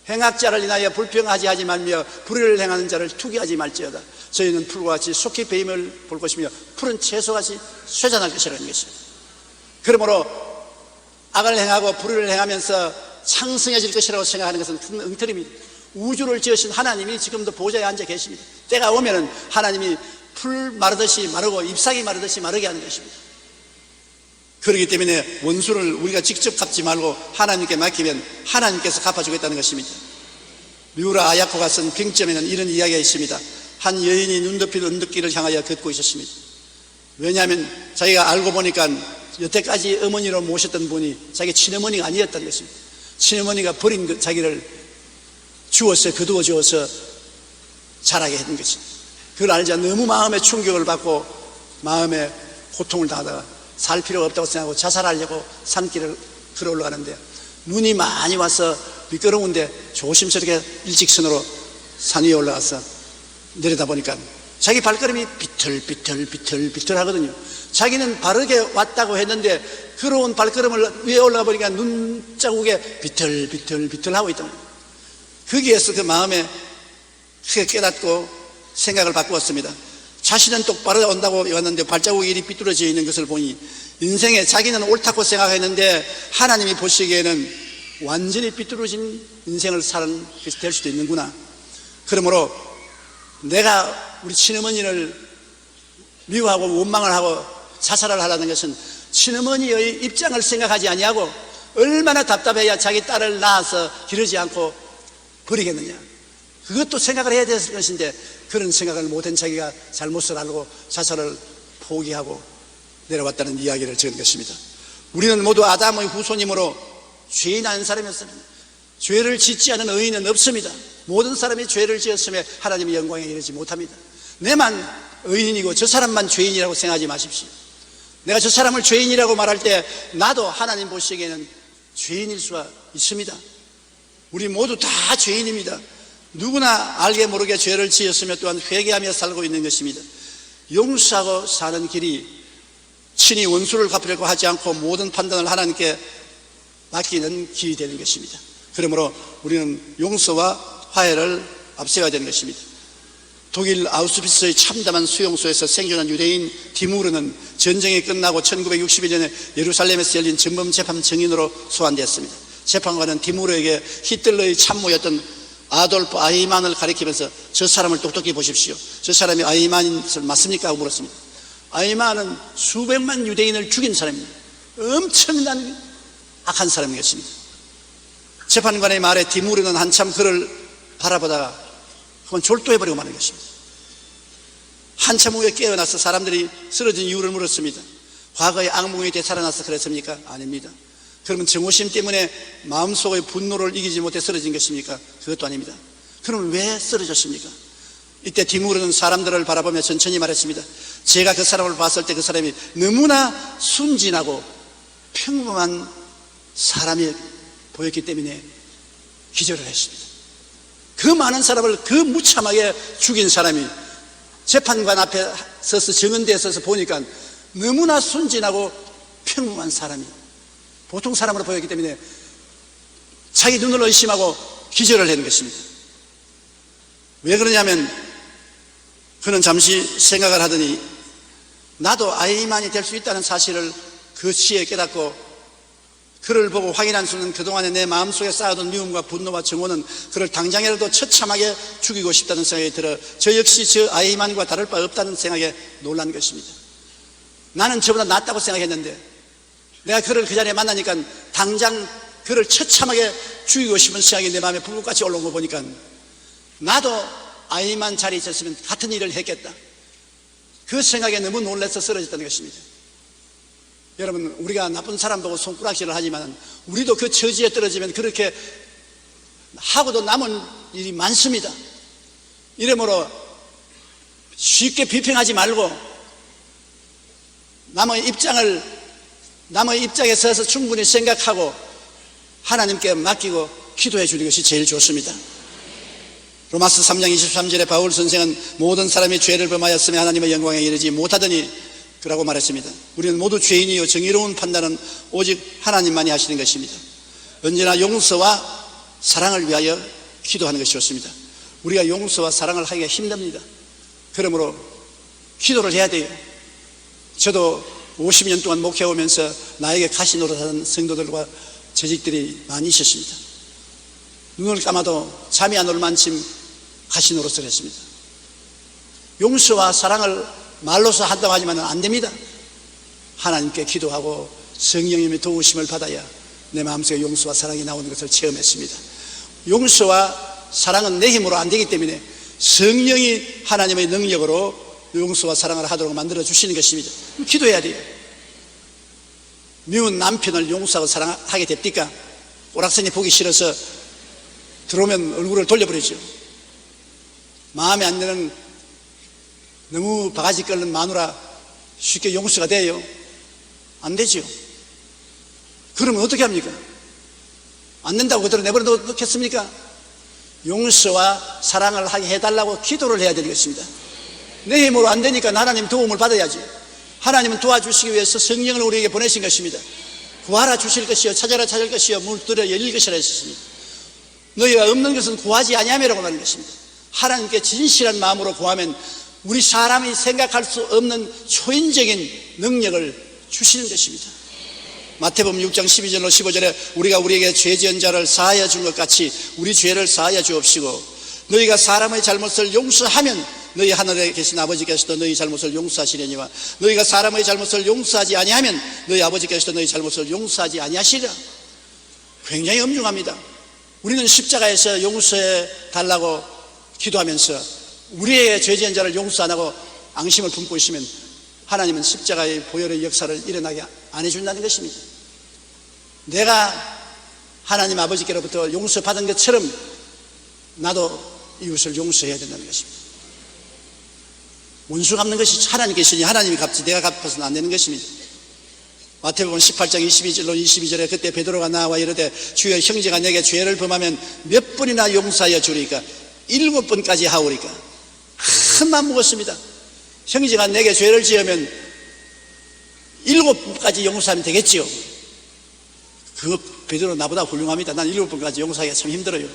행악자를 인하여 불평하지 하지 말며 불의를 행하는 자를 투기하지 말지어다. 저희는 풀과 같이 속히 배임을 볼 것이며 푸른 채소같이 쇠잔할 것이라는 것입니다. 그러므로 악을 행하고 불의를 행하면서 창성해질 것이라고 생각하는 것은 큰 엉터리입니다. 우주를 지으신 하나님이 지금도 보좌에 앉아 계십니다. 때가 오면은 하나님이 풀 마르듯이 마르고 잎사귀 마르듯이 마르게 하는 것입니다. 그렇기 때문에 원수를 우리가 직접 갚지 말고 하나님께 맡기면 하나님께서 갚아주겠다는 것입니다. 미우라 아야코가 쓴 빙점에는 이런 이야기가 있습니다. 한 여인이 눈 덮인 언덕길을 향하여 걷고 있었습니다. 왜냐하면 자기가 알고 보니까 여태까지 어머니로 모셨던 분이 자기 친어머니가 아니었다는 것입니다. 친어머니가 버린 자기를 주워서 거두어 주어서 자라게 했던 것입니다. 그걸 알자 너무 마음의 충격을 받고 마음의 고통을 당하다가 살 필요가 없다고 생각하고 자살하려고 산길을 걸어 올라가는데 눈이 많이 와서 미끄러운데 조심스럽게 일직선으로 산 위에 올라가서 내려다보니까 자기 발걸음이 비틀비틀 하거든요. 자기는 바르게 왔다고 했는데 걸어온 발걸음을 위에 올라가 보니까 눈자국에 비틀비틀 하고 있던 거예요. 거기에서 그 마음에 크게 깨닫고 생각을 바꾸었습니다. 자신은 똑바로 온다고 왔는데 발자국이 이리 삐뚤어져 있는 것을 보니 인생에 자기는 옳다고 생각했는데 하나님이 보시기에는 완전히 삐뚤어진 인생을 사는 것이 될 수도 있는구나. 그러므로 내가 우리 친어머니를 미워하고 원망을 하고 자살을 하라는 것은 친어머니의 입장을 생각하지 아니하고 얼마나 답답해야 자기 딸을 낳아서 기르지 않고 버리겠느냐. 그것도 생각을 해야 될 것인데 그런 생각을 못한 자기가 잘못을 알고 자살을 포기하고 내려왔다는 이야기를 적은 것입니다. 우리는 모두 아담의 후손이므로 죄인 아닌 사람이었습니다. 죄를 짓지 않은 의인은 없습니다. 모든 사람이 죄를 지었음에 하나님의 영광에 이르지 못합니다. 내만 의인이고 저 사람만 죄인이라고 생각하지 마십시오. 내가 저 사람을 죄인이라고 말할 때 나도 하나님 보시기에는 죄인일 수가 있습니다. 우리 모두 다 죄인입니다. 누구나 알게 모르게 죄를 지었으며 또한 회개하며 살고 있는 것입니다. 용서하고 사는 길이 친히 원수를 갚으려고 하지 않고 모든 판단을 하나님께 맡기는 길이 되는 것입니다. 그러므로 우리는 용서와 화해를 앞세워야 되는 것입니다. 독일 아우슈비츠의 참담한 수용소에서 생존한 유대인 디무르는 전쟁이 끝나고 1961년에 예루살렘에서 열린 전범재판 증인으로 소환되었습니다. 재판관은 디무르에게 히틀러의 참모였던 아돌프 아이만을 가리키면서 저 사람을 똑똑히 보십시오. 저 사람이 아이만인 것을 맞습니까? 하고 물었습니다. 아이만은 수백만 유대인을 죽인 사람입니다. 엄청난 악한 사람이었습니다. 재판관의 말에 디무르는 한참 그를 바라보다가 그건 졸도해버리고 마는 것입니다. 한참 후에 깨어나서 사람들이 쓰러진 이유를 물었습니다. 과거에 악몽이 되살아나서 그랬습니까? 아닙니다. 그러면 정오심 때문에 마음속의 분노를 이기지 못해 쓰러진 것입니까? 그것도 아닙니다. 그럼 왜 쓰러졌습니까? 이때 디무르는 사람들을 바라보며 천천히 말했습니다. 제가 그 사람을 봤을 때 그 사람이 너무나 순진하고 평범한 사람이 보였기 때문에 기절을 했습니다. 그 많은 사람을 그 무참하게 죽인 사람이 재판관 앞에 서서 정은대에 서서 보니까 너무나 순진하고 평범한 사람이 보통 사람으로 보였기 때문에 자기 눈을 의심하고 기절을 한 것입니다. 왜 그러냐면 그는 잠시 생각을 하더니 나도 아이만이 될 수 있다는 사실을 그 시에 깨닫고 그를 보고 확인한 수는 그동안에 내 마음속에 쌓아둔 미움과 분노와 정오는 그를 당장이라도 처참하게 죽이고 싶다는 생각이 들어 저 역시 저 아이만과 다를 바 없다는 생각에 놀란 것입니다. 나는 저보다 낫다고 생각했는데 내가 그를 그 자리에 만나니까 당장 그를 처참하게 죽이고 싶은 생각이 내 마음에 불꽃같이 올라온 거 보니까 나도 아이만 자리에 있었으면 같은 일을 했겠다. 그 생각에 너무 놀라서 쓰러졌다는 것입니다. 여러분, 우리가 나쁜 사람 보고 손가락질을 하지만 우리도 그 처지에 떨어지면 그렇게 하고도 남은 일이 많습니다. 이러므로 쉽게 비평하지 말고 남의 입장에 서서 충분히 생각하고 하나님께 맡기고 기도해 주는 것이 제일 좋습니다. 로마서 3장 23절에 바울 선생은 모든 사람이 죄를 범하였으며 하나님의 영광에 이르지 못하더니 그라고 말했습니다. 우리는 모두 죄인이요 정의로운 판단은 오직 하나님만이 하시는 것입니다. 언제나 용서와 사랑을 위하여 기도하는 것이 좋습니다. 우리가 용서와 사랑을 하기가 힘듭니다. 그러므로 기도를 해야 돼요. 저도 50년 동안 목회하면서 나에게 가시 노릇하는 성도들과 재직들이 많이 있었습니다. 눈을 감아도 잠이 안 올 만큼 가시 노릇을 했습니다. 용서와 사랑을 말로서 한다고 하지만 안 됩니다. 하나님께 기도하고 성령님의 도우심을 받아야 내 마음속에 용서와 사랑이 나오는 것을 체험했습니다. 용서와 사랑은 내 힘으로 안 되기 때문에 성령이 하나님의 능력으로 용서와 사랑을 하도록 만들어 주시는 것입니다. 기도해야 돼요. 미운 남편을 용서하고 사랑하게 됩니까? 오락선이 보기 싫어서 들어오면 얼굴을 돌려버리죠. 마음에 안 드는 너무 바가지 끓는 마누라 쉽게 용서가 돼요? 안 되죠. 그러면 어떻게 합니까? 안 된다고 그대로 내버려 놓겠습니까? 용서와 사랑을 하게 해달라고 기도를 해야 되는 것입니다. 내 힘으로 안 되니까 하나님 도움을 받아야지. 하나님은 도와주시기 위해서 성령을 우리에게 보내신 것입니다. 구하라 주실 것이요 찾아라 찾을 것이요 물들여 열릴 것이라 했습니다. 너희가 없는 것은 구하지 아니함이라고 말하는 것입니다. 하나님께 진실한 마음으로 구하면 우리 사람이 생각할 수 없는 초인적인 능력을 주시는 것입니다. 마태복음 6장 12절로 15절에 우리가 우리에게 죄 지은 자를 사하여 준 것 같이 우리 죄를 사하여 주옵시고 너희가 사람의 잘못을 용서하면 너희 하늘에 계신 아버지께서도 너희 잘못을 용서하시려니와 너희가 사람의 잘못을 용서하지 아니하면 너희 아버지께서도 너희 잘못을 용서하지 아니하시리라. 굉장히 엄중합니다. 우리는 십자가에서 용서해 달라고 기도하면서 우리의 죄 지은 자를 용서 안 하고 앙심을 품고 있으면 하나님은 십자가의 보혈의 역사를 일어나게 안 해준다는 것입니다. 내가 하나님 아버지께로부터 용서받은 것처럼 나도 이웃을 용서해야 된다는 것입니다. 원수 갚는 것이 하나님께 있으니 하나님이 갚지 내가 갚아서는 안 되는 것입니다. 마태복음 18장 22절로 22절에 그때 베드로가 나와 이르되 주여 형제가 내게 죄를 범하면 몇 번이나 용서하여 주리까 7번까지 하오리까. 큰 맘 먹었습니다. 형제가 내게 죄를 지으면 7번까지 용서하면 되겠지요. 그거 베드로 나보다 훌륭합니다. 난 7번까지 용서하기가 참 힘들어요.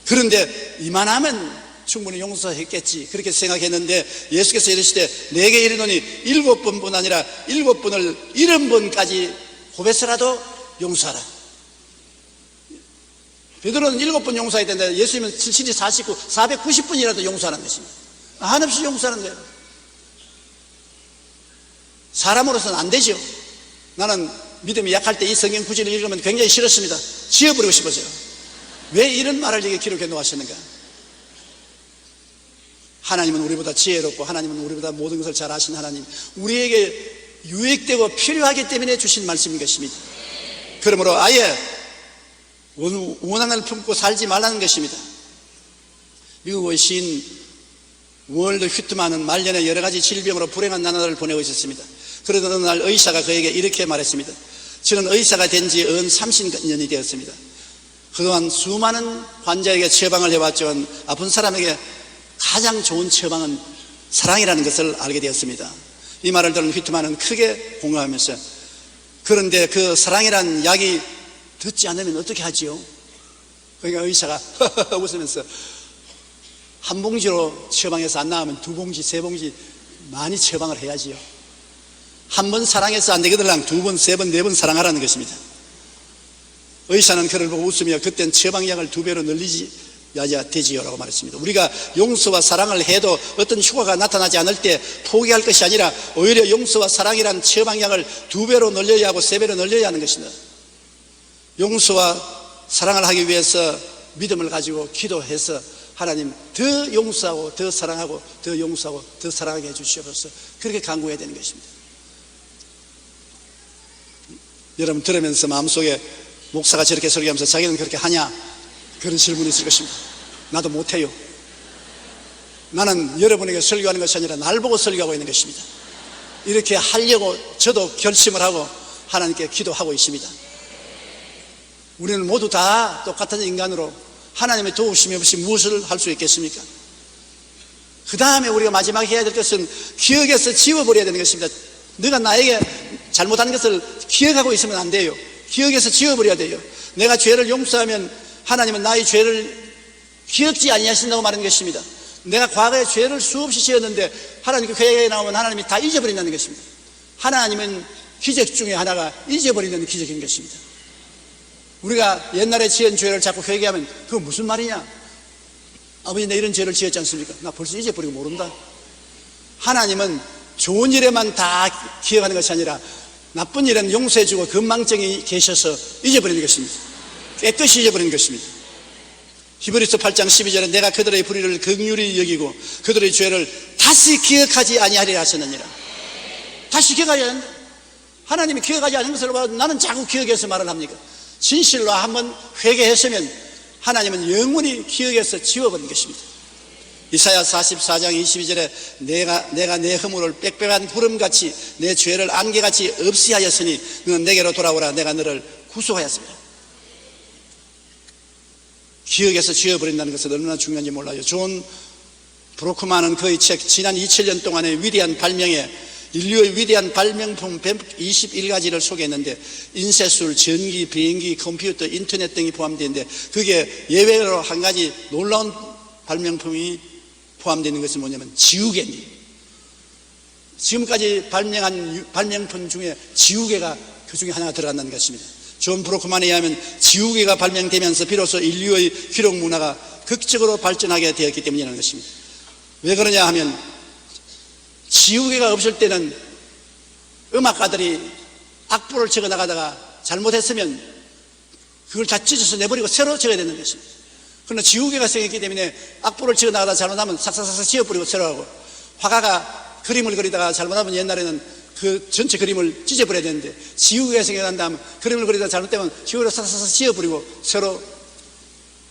그런데 이만하면 충분히 용서했겠지 그렇게 생각했는데 예수께서 이르시되 내게 이르노니 7번뿐 아니라 7번을 70번까지 고백해서라도 용서하라. 베드로는 7번 용서해야 된다. 예수님은 7, 49, 490번이라도 용서하는 것입니다. 한없이 용서하는 거예요. 사람으로서는 안 되죠. 나는 믿음이 약할 때 이 성경 구절을 읽으면 굉장히 싫었습니다. 지어버리고 싶었어요. 왜 이런 말을 여기 기록해 놓으셨는가? 하나님은 우리보다 지혜롭고 하나님은 우리보다 모든 것을 잘 아신 하나님, 우리에게 유익되고 필요하기 때문에 주신 말씀인 것입니다. 그러므로 아예 원한을 품고 살지 말라는 것입니다. 미국의 시인 월드 휘트만은 말년에 여러 가지 질병으로 불행한 나날을 보내고 있었습니다. 그러던 어느 날 의사가 그에게 이렇게 말했습니다. 저는 의사가 된 지 30년이 되었습니다. 그동안 수많은 환자에게 처방을 해왔지만 아픈 사람에게 가장 좋은 처방은 사랑이라는 것을 알게 되었습니다. 이 말을 들은 휘트만은 크게 공감하면서 그런데 그 사랑이라는 약이 듣지 않으면 어떻게 하지요? 그러니까 의사가 웃으면서 한 봉지로 처방해서 안 나오면 2봉지, 3봉지 많이 처방을 해야지요. 한 번 사랑해서 안 되거들랑 2번, 3번, 4번 사랑하라는 것입니다. 의사는 그를 보고 웃으며 그땐 처방약을 2배로 늘리지 되지요 라고 말했습니다. 우리가 용서와 사랑을 해도 어떤 효과가 나타나지 않을 때 포기할 것이 아니라 오히려 용서와 사랑이란 처방약을 2배로 늘려야 하고 3배로 늘려야 하는 것입니다. 용서와 사랑을 하기 위해서 믿음을 가지고 기도해서 하나님 더 용서하고 더 사랑하고 더 용서하고 더 사랑하게 해주시옵소서. 그렇게 간구해야 되는 것입니다. 여러분 들으면서 마음속에 목사가 저렇게 설교하면서 자기는 그렇게 하냐? 그런 질문이 있을 것입니다. 나도 못해요. 나는 여러분에게 설교하는 것이 아니라 날 보고 설교하고 있는 것입니다. 이렇게 하려고 저도 결심을 하고 하나님께 기도하고 있습니다. 우리는 모두 다 똑같은 인간으로 하나님의 도우심이 없이 무엇을 할 수 있겠습니까? 그 다음에 우리가 마지막에 해야 될 것은 기억에서 지워버려야 되는 것입니다. 네가 나에게 잘못하는 것을 기억하고 있으면 안 돼요. 기억에서 지워버려야 돼요. 내가 죄를 용서하면 하나님은 나의 죄를 기억지 아니하신다고 말하는 것입니다. 내가 과거에 죄를 수없이 지었는데 하나님께 회개에 나오면 하나님이 다 잊어버린다는 것입니다. 하나님은 기적 중에 하나가 잊어버리는 기적인 것입니다. 우리가 옛날에 지은 죄를 자꾸 회개하면 그거 무슨 말이냐? 아버지, 내 이런 죄를 지었지 않습니까? 나 벌써 잊어버리고 모른다. 하나님은 좋은 일에만 다 기억하는 것이 아니라 나쁜 일은 용서해주고 건망증이 계셔서 잊어버리는 것입니다. 깨끗이 잊어버리는 것입니다. 히브리서 8장 12절에 내가 그들의 불의를 긍휼히 여기고 그들의 죄를 다시 기억하지 아니하리라 하셨느니라. 다시 기억하지 않는다. 하나님이 기억하지 않는 것을 봐도 나는 자꾸 기억해서 말을 합니까? 진실로 한번 회개했으면 하나님은 영원히 기억해서 지워버린 것입니다. 이사야 44장 22절에 내가 내 허물을 빽빽한 구름같이 내 죄를 안개같이 없이 하였으니 너는 내게로 돌아오라. 내가 너를 구속하였습니다. 기억해서 지워버린다는 것은 얼마나 중요한지 몰라요. 존 브로크만은 그의 책 지난 2000년 동안의 위대한 발명에 인류의 위대한 발명품 121가지를 소개했는데 인쇄술, 전기, 비행기, 컴퓨터, 인터넷 등이 포함되어 있는데 그게 예외로 한 가지 놀라운 발명품이 포함되어 있는 것은 뭐냐면 지우개입니다. 지금까지 발명한 발명품 중에 지우개가 그 중에 하나가 들어간다는 것입니다. 존 브로크만에 의하면 지우개가 발명되면서 비로소 인류의 기록 문화가 극적으로 발전하게 되었기 때문이라는 것입니다. 왜 그러냐 하면 지우개가 없을 때는 음악가들이 악보를 적어 나가다가 잘못했으면 그걸 다 찢어서 내버리고 새로 적어야 되는 것입니다. 그러나 지우개가 생겼기 때문에 악보를 적어 나가다가 잘못하면 삭삭삭 지워버리고 새로 하고, 화가가 그림을 그리다가 잘못하면 옛날에는 그 전체 그림을 찢어버려야 되는데 지우개가 생겨난 다음 그림을 그리다가 잘못되면 지우개로 삭삭삭 지워버리고 새로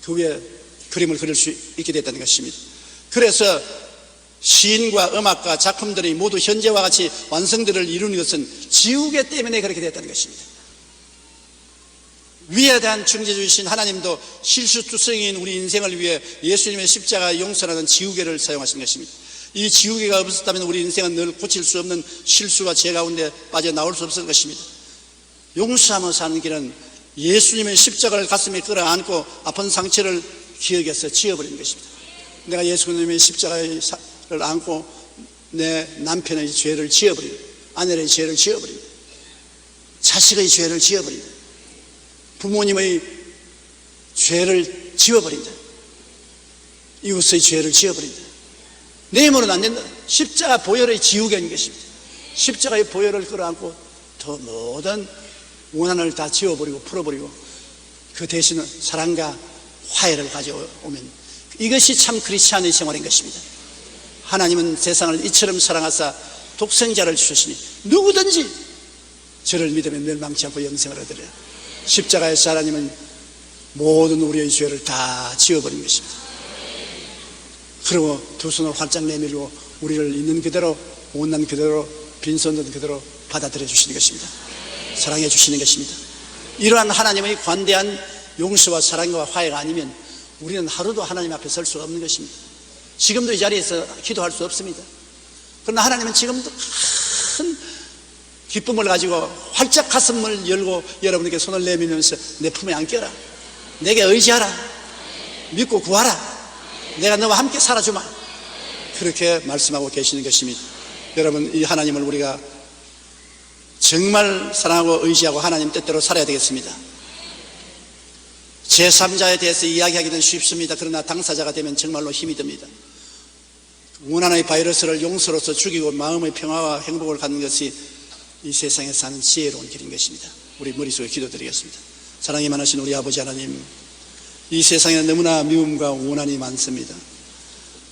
그 위에 그림을 그릴 수 있게 됐다는 것입니다. 그래서 시인과 음악가, 작품들이 모두 현재와 같이 완성들을 이루는 것은 지우개 때문에 그렇게 됐다는 것입니다. 위에 대한 충재주이신 하나님도 실수투성이인 우리 인생을 위해 예수님의 십자가 용서라는 지우개를 사용하신 것입니다. 이 지우개가 없었다면 우리 인생은 늘 고칠 수 없는 실수와 죄 가운데 빠져나올 수 없을 것입니다. 용서하며 사는 길은 예수님의 십자가를 가슴에 끌어안고 아픈 상처를 기억해서 지워버리는 것입니다. 내가 예수님의 십자가를 안고 내 남편의 죄를 지워버리고, 아내의 죄를 지워버리고, 자식의 죄를 지워버린다. 부모님의 죄를 지워버린다. 이웃의 죄를 지워버린다. 내 힘으로는 안 된다. 십자가 보혈의 지우개인 것입니다. 십자가의 보혈을 끌어안고 더 모든 원한을 다 지워버리고 풀어버리고 그 대신에 사랑과 화해를 가져오면 이것이 참 크리스찬의 생활인 것입니다. 하나님은 세상을 이처럼 사랑하사 독생자를 주셨으니 누구든지 저를 믿으면 멸망치 않고 영생을 얻으리라. 십자가에서 하나님은 모든 우리의 죄를 다 지워버린 것입니다. 그리고 두 손을 활짝 내밀고 우리를 있는 그대로, 못난 그대로, 빈손 그대로 받아들여 주시는 것입니다. 사랑해 주시는 것입니다. 이러한 하나님의 관대한 용서와 사랑과 화해가 아니면 우리는 하루도 하나님 앞에 설 수 없는 것입니다. 지금도 이 자리에서 기도할 수 없습니다. 그러나 하나님은 지금도 큰 기쁨을 가지고 활짝 가슴을 열고 여러분에게 손을 내밀면서 내 품에 안겨라. 내게 의지하라. 믿고 구하라. 내가 너와 함께 살아주마. 그렇게 말씀하고 계시는 것입니다. 여러분, 이 하나님을 우리가 정말 사랑하고 의지하고 하나님 뜻대로 살아야 되겠습니다. 제3자에 대해서 이야기하기는 쉽습니다. 그러나 당사자가 되면 정말로 힘이 듭니다. 원한의 바이러스를 용서로서 죽이고 마음의 평화와 행복을 갖는 것이 이 세상에 사는 지혜로운 길인 것입니다. 우리 머릿속에 기도드리겠습니다. 사랑이 많으신 우리 아버지 하나님, 이 세상에 너무나 미움과 원한이 많습니다.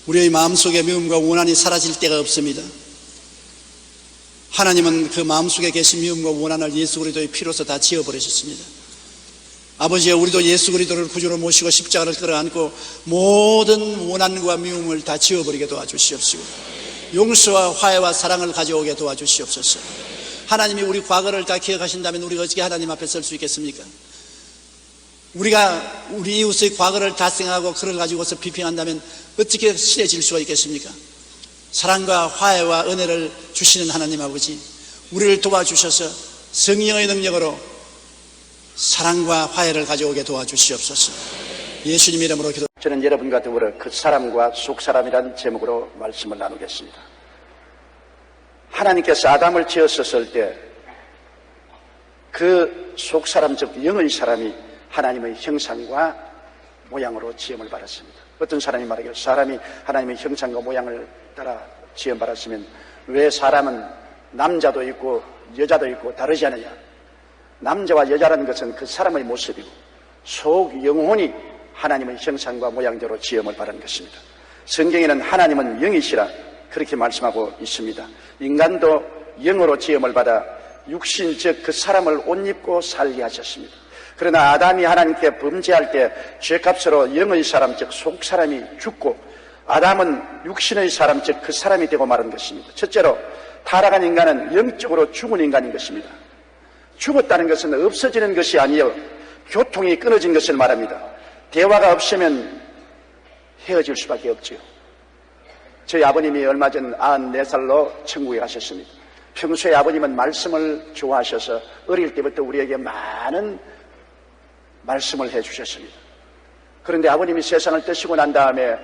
우리의 마음속에 미움과 원한이 사라질 때가 없습니다. 하나님은 그 마음속에 계신 미움과 원한을 예수 그리스도의 피로서 다 지워버리셨습니다. 아버지여, 우리도 예수 그리스도를 구주로 모시고 십자가를 끌어안고 모든 원한과 미움을 다 지워버리게 도와주시옵시고 용서와 화해와 사랑을 가져오게 도와주시옵소서. 하나님이 우리 과거를 다 기억하신다면 우리가 어떻게 하나님 앞에 설 수 있겠습니까? 우리가 우리 이웃의 과거를 다 생각하고 그걸 가지고서 비평한다면 어떻게 친해질 수가 있겠습니까? 사랑과 화해와 은혜를 주시는 하나님 아버지, 우리를 도와주셔서 성령의 능력으로 사랑과 화해를 가져오게 도와주시옵소서. 예수님 이름으로 기도. 저는 여러분과 더불어 그 사람과 속사람이라는 제목으로 말씀을 나누겠습니다. 하나님께서 아담을 지었었을 때 그 속사람, 즉 영의 사람이 하나님의 형상과 모양으로 지음을 받았습니다. 어떤 사람이 말하기를 사람이 하나님의 형상과 모양을 따라 지음 받았으면 왜 사람은 남자도 있고 여자도 있고 다르지 않느냐? 남자와 여자라는 것은 그 사람의 모습이고 속 영혼이 하나님의 형상과 모양대로 지음을 받은 것입니다. 성경에는 하나님은 영이시라 그렇게 말씀하고 있습니다. 인간도 영으로 지음을 받아 육신 즉 그 사람을 옷 입고 살게 하셨습니다. 그러나 아담이 하나님께 범죄할 때 죄값으로 영의 사람 즉 속 사람이 죽고 아담은 육신의 사람 즉 그 사람이 되고 말은 것입니다. 첫째로 타락한 인간은 영적으로 죽은 인간인 것입니다. 죽었다는 것은 없어지는 것이 아니요 교통이 끊어진 것을 말합니다. 대화가 없으면 헤어질 수밖에 없지요. 저희 아버님이 얼마 전 94살로 천국에 가셨습니다. 평소에 아버님은 말씀을 좋아하셔서 어릴 때부터 우리에게 많은 말씀을 해주셨습니다. 그런데 아버님이 세상을 떠시고 난 다음에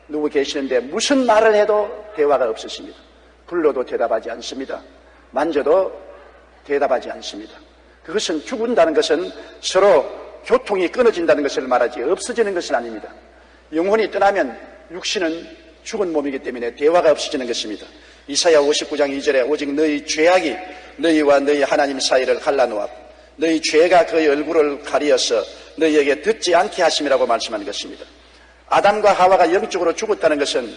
누구 계시는데 무슨 말을 해도 대화가 없으십니다. 불러도 대답하지 않습니다. 만져도 대답하지 않습니다. 그것은 죽은다는 것은 서로 교통이 끊어진다는 것을 말하지 없어지는 것은 아닙니다. 영혼이 떠나면 육신은 죽은 몸이기 때문에 대화가 없어지는 것입니다. 이사야 59장 2절에 오직 너희 죄악이 너희와 너희 하나님 사이를 갈라놓았고 너희 죄가 그의 얼굴을 가리어서 너희에게 듣지 않게 하심이라고 말씀하는 것입니다. 아담과 하와가 영적으로 죽었다는 것은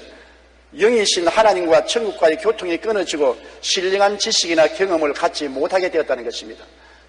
영이신 하나님과 천국과의 교통이 끊어지고 신령한 지식이나 경험을 갖지 못하게 되었다는 것입니다.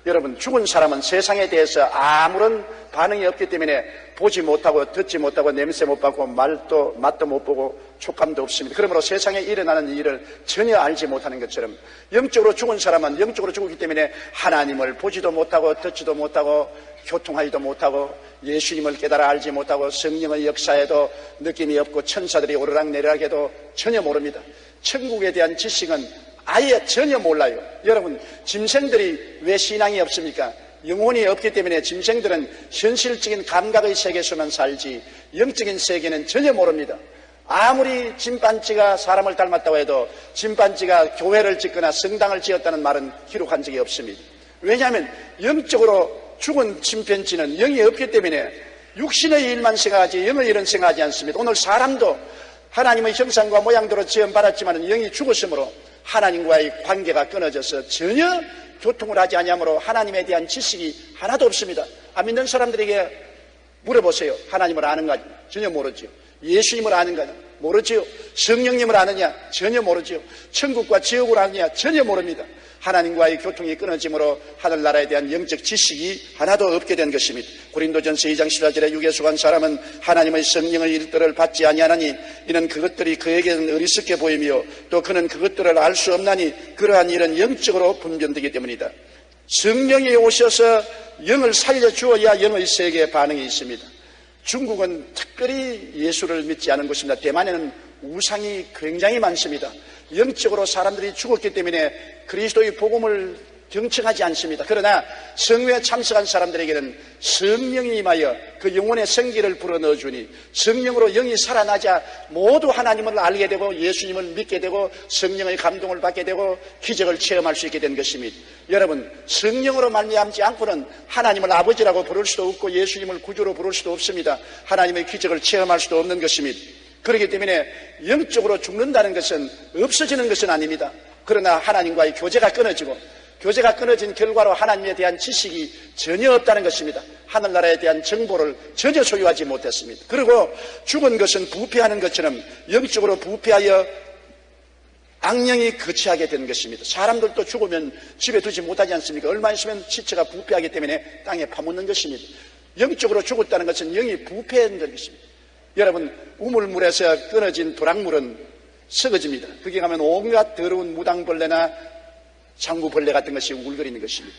여러분, 죽은 사람은 세상에 대해서 아무런 반응이 없기 때문에 보지 못하고 듣지 못하고 냄새 못 맡고 맛도 못 보고 촉감도 없습니다. 그러므로 세상에 일어나는 일을 전혀 알지 못하는 것처럼 영적으로 죽은 사람은 영적으로 죽었기 때문에 하나님을 보지도 못하고 듣지도 못하고 교통하지도 못하고 예수님을 깨달아 알지 못하고 성령의 역사에도 느낌이 없고 천사들이 오르락내리락 해도 전혀 모릅니다. 천국에 대한 지식은 아예 전혀 몰라요. 여러분, 짐승들이 왜 신앙이 없습니까? 영혼이 없기 때문에 짐승들은 현실적인 감각의 세계에서만 살지 영적인 세계는 전혀 모릅니다. 아무리 침판지가 사람을 닮았다고 해도 침판지가 교회를 짓거나 성당을 지었다는 말은 기록한 적이 없습니다. 왜냐하면 영적으로 죽은 침팬지는 영이 없기 때문에 육신의 일만 생각하지 영의 일은 생각하지 않습니다. 오늘 사람도 하나님의 형상과 모양대로 지음받았지만 영이 죽었으므로 하나님과의 관계가 끊어져서 전혀 교통을 하지 아니하므로 하나님에 대한 지식이 하나도 없습니다. 안 믿는 사람들에게 물어보세요. 하나님을 아는가? 전혀 모르지요. 예수님을 아는가? 모르지요. 성령님을 아느냐? 전혀 모르지요. 천국과 지옥을 아느냐? 전혀 모릅니다. 하나님과의 교통이 끊어짐으로 하늘나라에 대한 영적 지식이 하나도 없게 된 것입니다. 고린도전서 2장 14절에 육에 속한 사람은 하나님의 성령의 일들을 받지 아니하나니 이는 그것들이 그에게는 어리석게 보이며 또 그는 그것들을 알 수 없나니 그러한 일은 영적으로 분별되기 때문이다. 성령이 오셔서 영을 살려주어야 영의 세계에 반응이 있습니다. 중국은 특별히 예수를 믿지 않은 곳입니다. 대만에는 우상이 굉장히 많습니다. 영적으로 사람들이 죽었기 때문에 그리스도의 복음을 경청하지 않습니다. 그러나 성회에 참석한 사람들에게는 성령이 임하여 그 영혼의 생기를 불어넣어 주니 성령으로 영이 살아나자 모두 하나님을 알게 되고 예수님을 믿게 되고 성령의 감동을 받게 되고 기적을 체험할 수 있게 된 것입니다. 여러분, 성령으로 말미암지 않고는 하나님을 아버지라고 부를 수도 없고 예수님을 구주로 부를 수도 없습니다. 하나님의 기적을 체험할 수도 없는 것입니다. 그렇기 때문에 영적으로 죽는다는 것은 없어지는 것은 아닙니다. 그러나 하나님과의 교제가 끊어지고 교제가 끊어진 결과로 하나님에 대한 지식이 전혀 없다는 것입니다. 하늘나라에 대한 정보를 전혀 소유하지 못했습니다. 그리고 죽은 것은 부패하는 것처럼 영적으로 부패하여 악령이 거치하게 된 것입니다. 사람들도 죽으면 집에 두지 못하지 않습니까? 얼마 있으면 시체가 부패하기 때문에 땅에 파묻는 것입니다. 영적으로 죽었다는 것은 영이 부패한 것입니다. 여러분, 우물물에서 끊어진 도락물은 썩어집니다. 거기 가면 온갖 더러운 무당벌레나 장구벌레 같은 것이 우글거리는 것입니다.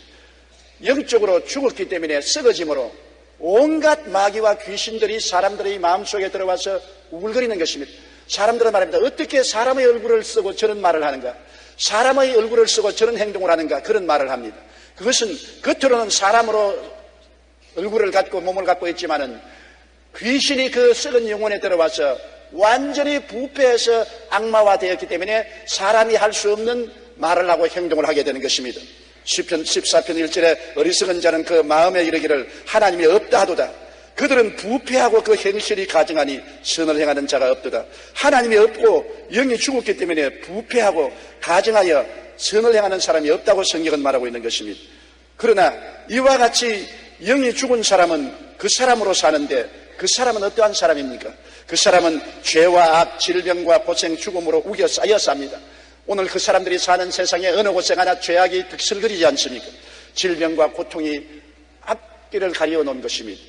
영적으로 죽었기 때문에 썩어짐으로 온갖 마귀와 귀신들이 사람들의 마음속에 들어와서 우글거리는 것입니다. 사람들은 말합니다. 어떻게 사람의 얼굴을 쓰고 저런 말을 하는가? 사람의 얼굴을 쓰고 저런 행동을 하는가? 그런 말을 합니다. 그것은 겉으로는 사람으로 얼굴을 갖고 몸을 갖고 있지만은 귀신이 그 썩은 영혼에 들어와서 완전히 부패해서 악마화 되었기 때문에 사람이 할 수 없는 말을 하고 행동을 하게 되는 것입니다. 시편 14편 1절에 어리석은 자는 그 마음에 이르기를 하나님이 없다 하도다. 그들은 부패하고 그 행실이 가증하니 선을 행하는 자가 없도다. 하나님이 없고 영이 죽었기 때문에 부패하고 가증하여 선을 행하는 사람이 없다고 성경은 말하고 있는 것입니다. 그러나 이와 같이 영이 죽은 사람은 그 사람으로 사는데 그 사람은 어떠한 사람입니까? 그 사람은 죄와 악, 질병과 고생, 죽음으로 우겨 쌓여 삽니다. 오늘 그 사람들이 사는 세상에 어느 곳에 가나 죄악이 득실거리지 않습니까? 질병과 고통이 앞길을 가리워 놓은 것입니다.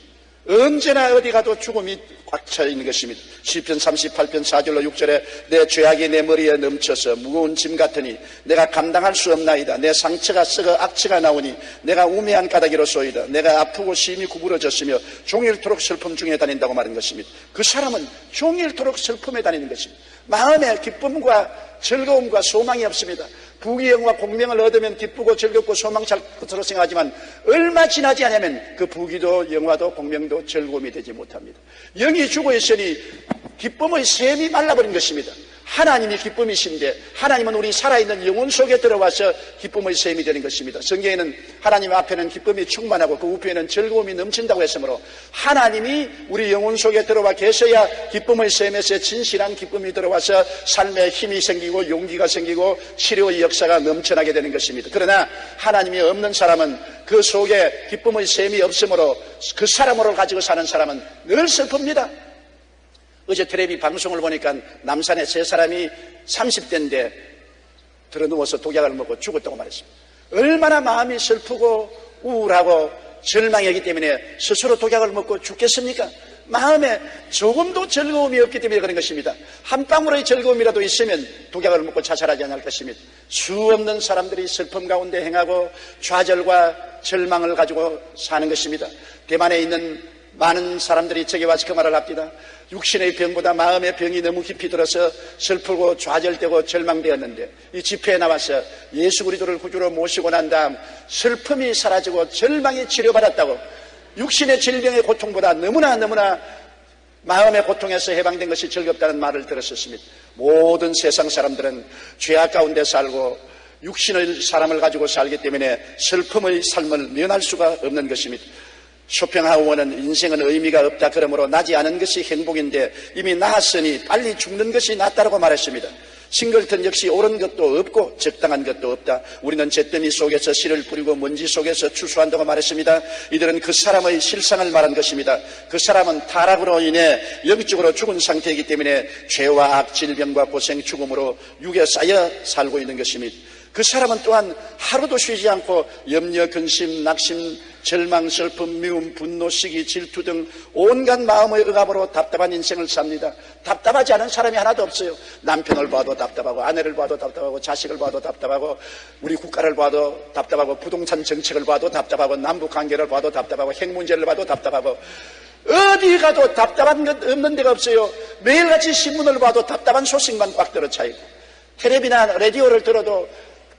언제나 어디 가도 죽음이 꽉 차 있는 것입니다. 시편 38편 4절로 6절에 내 죄악이 내 머리에 넘쳐서 무거운 짐 같으니 내가 감당할 수 없나이다. 내 상처가 썩어 악취가 나오니 내가 우매한 까닭이로소이다. 내가 아프고 심히 구부러졌으며 종일토록 슬픔 중에 다닌다고 말한 것입니다. 그 사람은 종일토록 슬픔에 다니는 것입니다. 마음에 기쁨과 즐거움과 소망이 없습니다. 부귀영화 공명을 얻으면 기쁘고 즐겁고 소망찰 것으로 생각하지만 얼마 지나지 않으면 그 부귀도 영화도 공명도 즐거움이 되지 못합니다. 영이 죽어 있으니 기쁨의 샘이 말라버린 것입니다. 하나님이 기쁨이신데 하나님은 우리 살아있는 영혼 속에 들어와서 기쁨의 샘이 되는 것입니다. 성경에는 하나님 앞에는 기쁨이 충만하고 그 우편에는 즐거움이 넘친다고 했으므로 하나님이 우리 영혼 속에 들어와 계셔야 기쁨의 샘에서 진실한 기쁨이 들어와서 삶에 힘이 생기고 용기가 생기고 치료의 역사가 넘쳐나게 되는 것입니다. 그러나 하나님이 없는 사람은 그 속에 기쁨의 샘이 없으므로 그 사람으로 가지고 사는 사람은 늘 슬픕니다. 어제 텔레비 방송을 보니까 남산에 세 사람이 30대인데 들어누워서 독약을 먹고 죽었다고 말했습니다. 얼마나 마음이 슬프고 우울하고 절망이기 때문에 스스로 독약을 먹고 죽겠습니까? 마음에 조금도 즐거움이 없기 때문에 그런 것입니다. 한 방울의 즐거움이라도 있으면 독약을 먹고 자살하지 않을 것입니다. 수 없는 사람들이 슬픔 가운데 행하고 좌절과 절망을 가지고 사는 것입니다. 대만에 있는 많은 사람들이 제게 와서 그 말을 합니다. 육신의 병보다 마음의 병이 너무 깊이 들어서 슬프고 좌절되고 절망되었는데 이 집회에 나와서 예수 그리스도를 구주로 모시고 난 다음 슬픔이 사라지고 절망이 치료받았다고, 육신의 질병의 고통보다 너무나 마음의 고통에서 해방된 것이 즐겁다는 말을 들었었습니다. 모든 세상 사람들은 죄악 가운데 살고 육신의 사람을 가지고 살기 때문에 슬픔의 삶을 면할 수가 없는 것입니다. 쇼팽하우어는 인생은 의미가 없다. 그러므로 나지 않은 것이 행복인데 이미 나았으니 빨리 죽는 것이 낫다라고 말했습니다. 싱글턴 역시 옳은 것도 없고 적당한 것도 없다. 우리는 잿더미 속에서 씨를 뿌리고 먼지 속에서 추수한다고 말했습니다. 이들은 그 사람의 실상을 말한 것입니다. 그 사람은 타락으로 인해 영적으로 죽은 상태이기 때문에 죄와 악, 질병과 고생, 죽음으로 육에 쌓여 살고 있는 것입니다. 그 사람은 또한 하루도 쉬지 않고 염려, 근심, 낙심, 절망, 슬픔, 미움, 분노, 시기, 질투 등 온갖 마음의 억압으로 답답한 인생을 삽니다. 답답하지 않은 사람이 하나도 없어요. 남편을 봐도 답답하고, 아내를 봐도 답답하고, 자식을 봐도 답답하고, 우리 국가를 봐도 답답하고, 부동산 정책을 봐도 답답하고, 남북관계를 봐도 답답하고, 핵 문제를 봐도 답답하고, 어디 가도 답답한 것 없는 데가 없어요. 매일같이 신문을 봐도 답답한 소식만 꽉 들어차 있고, 텔레비나 라디오를 들어도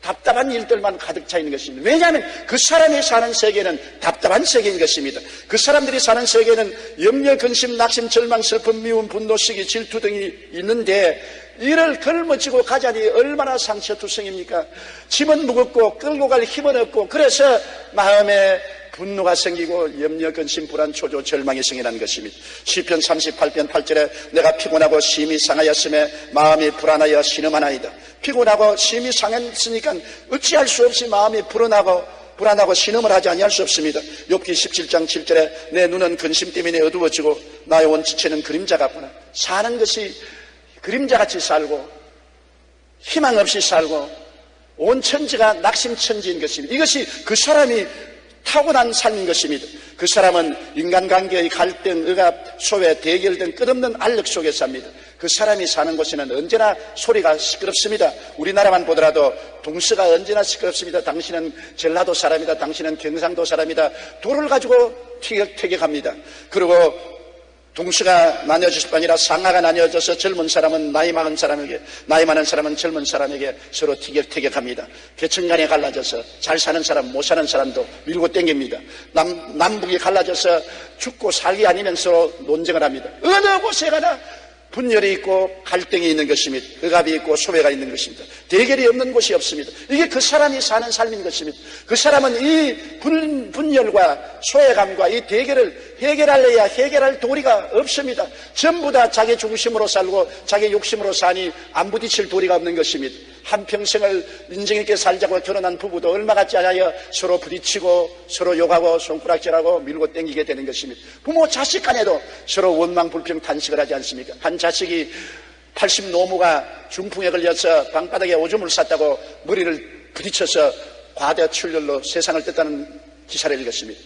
답답한 일들만 가득 차 있는 것입니다. 왜냐하면 그 사람이 사는 세계는 답답한 세계인 것입니다. 그 사람들이 사는 세계는 염려, 근심, 낙심, 절망, 슬픔, 미움, 분노, 시기, 질투 등이 있는데 이를 걸머쥐고 가자니 얼마나 상처투성입니까? 짐은 무겁고 끌고 갈 힘은 없고, 그래서 마음에 분노가 생기고 염려, 근심, 불안, 초조, 절망이 생겨난 것입니다. 시편 38편 8절에 내가 피곤하고 심히 상하였음에 마음이 불안하여 신음하나이다. 피곤하고 심히 상했으니까 어찌할 수 없이 마음이 불안하고 신음을 하지 아니할 수 없습니다. 욥기 17장 7절에 내 눈은 근심 때문에 어두워지고 나의 온 지체는 그림자 같구나. 사는 것이 그림자같이 살고 희망 없이 살고 온 천지가 낙심천지인 것입니다. 이것이 그 사람이 타고난 삶인 것입니다. 그 사람은 인간관계의 갈등, 억압, 소외, 대결 등 끝없는 알력 속에 삽니다. 그 사람이 사는 곳에는 언제나 소리가 시끄럽습니다. 우리나라만 보더라도 동서가 언제나 시끄럽습니다. 당신은 전라도 사람이다, 당신은 경상도 사람이다, 돌을 가지고 티격태격합니다. 그리고 동서가 나뉘어질 뿐 아니라 상하가 나뉘어져서 젊은 사람은 나이 많은 사람에게, 나이 많은 사람은 젊은 사람에게 서로 티격태격합니다. 계층간에 갈라져서 잘 사는 사람, 못 사는 사람도 밀고 땡깁니다. 남북이 갈라져서 죽고 살기 아니면서 논쟁을 합니다. 어느 곳에 가나 분열이 있고 갈등이 있는 것입니다. 억압이 있고 소외가 있는 것입니다. 대결이 없는 곳이 없습니다. 이게 그 사람이 사는 삶인 것입니다. 그 사람은 이 분열과 소외감과 이 대결을 해결하려야 해결할 도리가 없습니다. 전부 다 자기 중심으로 살고 자기 욕심으로 사니 안 부딪힐 도리가 없는 것입니다. 한평생을 인정 있게 살자고 결혼한 부부도 얼마 같지 않아요. 서로 부딪히고 서로 욕하고 손가락질하고 밀고 땡기게 되는 것입니다. 부모 자식 간에도 서로 원망 불평 탄식을 하지 않습니까? 한 자식이 80 노무가 중풍에 걸려서 방바닥에 오줌을 쌌다고 머리를 부딪혀서 과대 출혈로 세상을 떴다는 기사를 읽었습니다.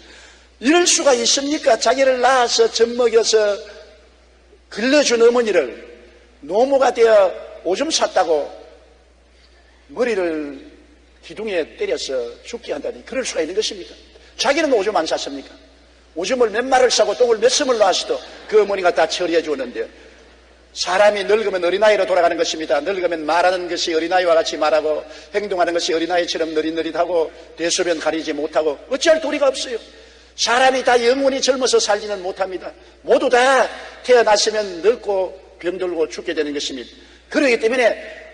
이럴 수가 있습니까? 자기를 낳아서 젖먹여서 길러준 어머니를 노무가 되어 오줌 쌌다고 머리를 기둥에 때려서 죽게 한다니 그럴 수가 있는 것입니까? 자기는 오줌 안 쌌습니까? 오줌을 몇 마를 싸고 똥을 몇 섬을 놨어도 그 어머니가 다 처리해 주었는데요. 사람이 늙으면 어린아이로 돌아가는 것입니다. 늙으면 말하는 것이 어린아이와 같이 말하고 행동하는 것이 어린아이처럼 느릿느릿하고 대소변 가리지 못하고 어찌할 도리가 없어요. 사람이 다 영원히 젊어서 살지는 못합니다. 모두 다 태어났으면 늙고 병들고 죽게 되는 것입니다. 그렇기 때문에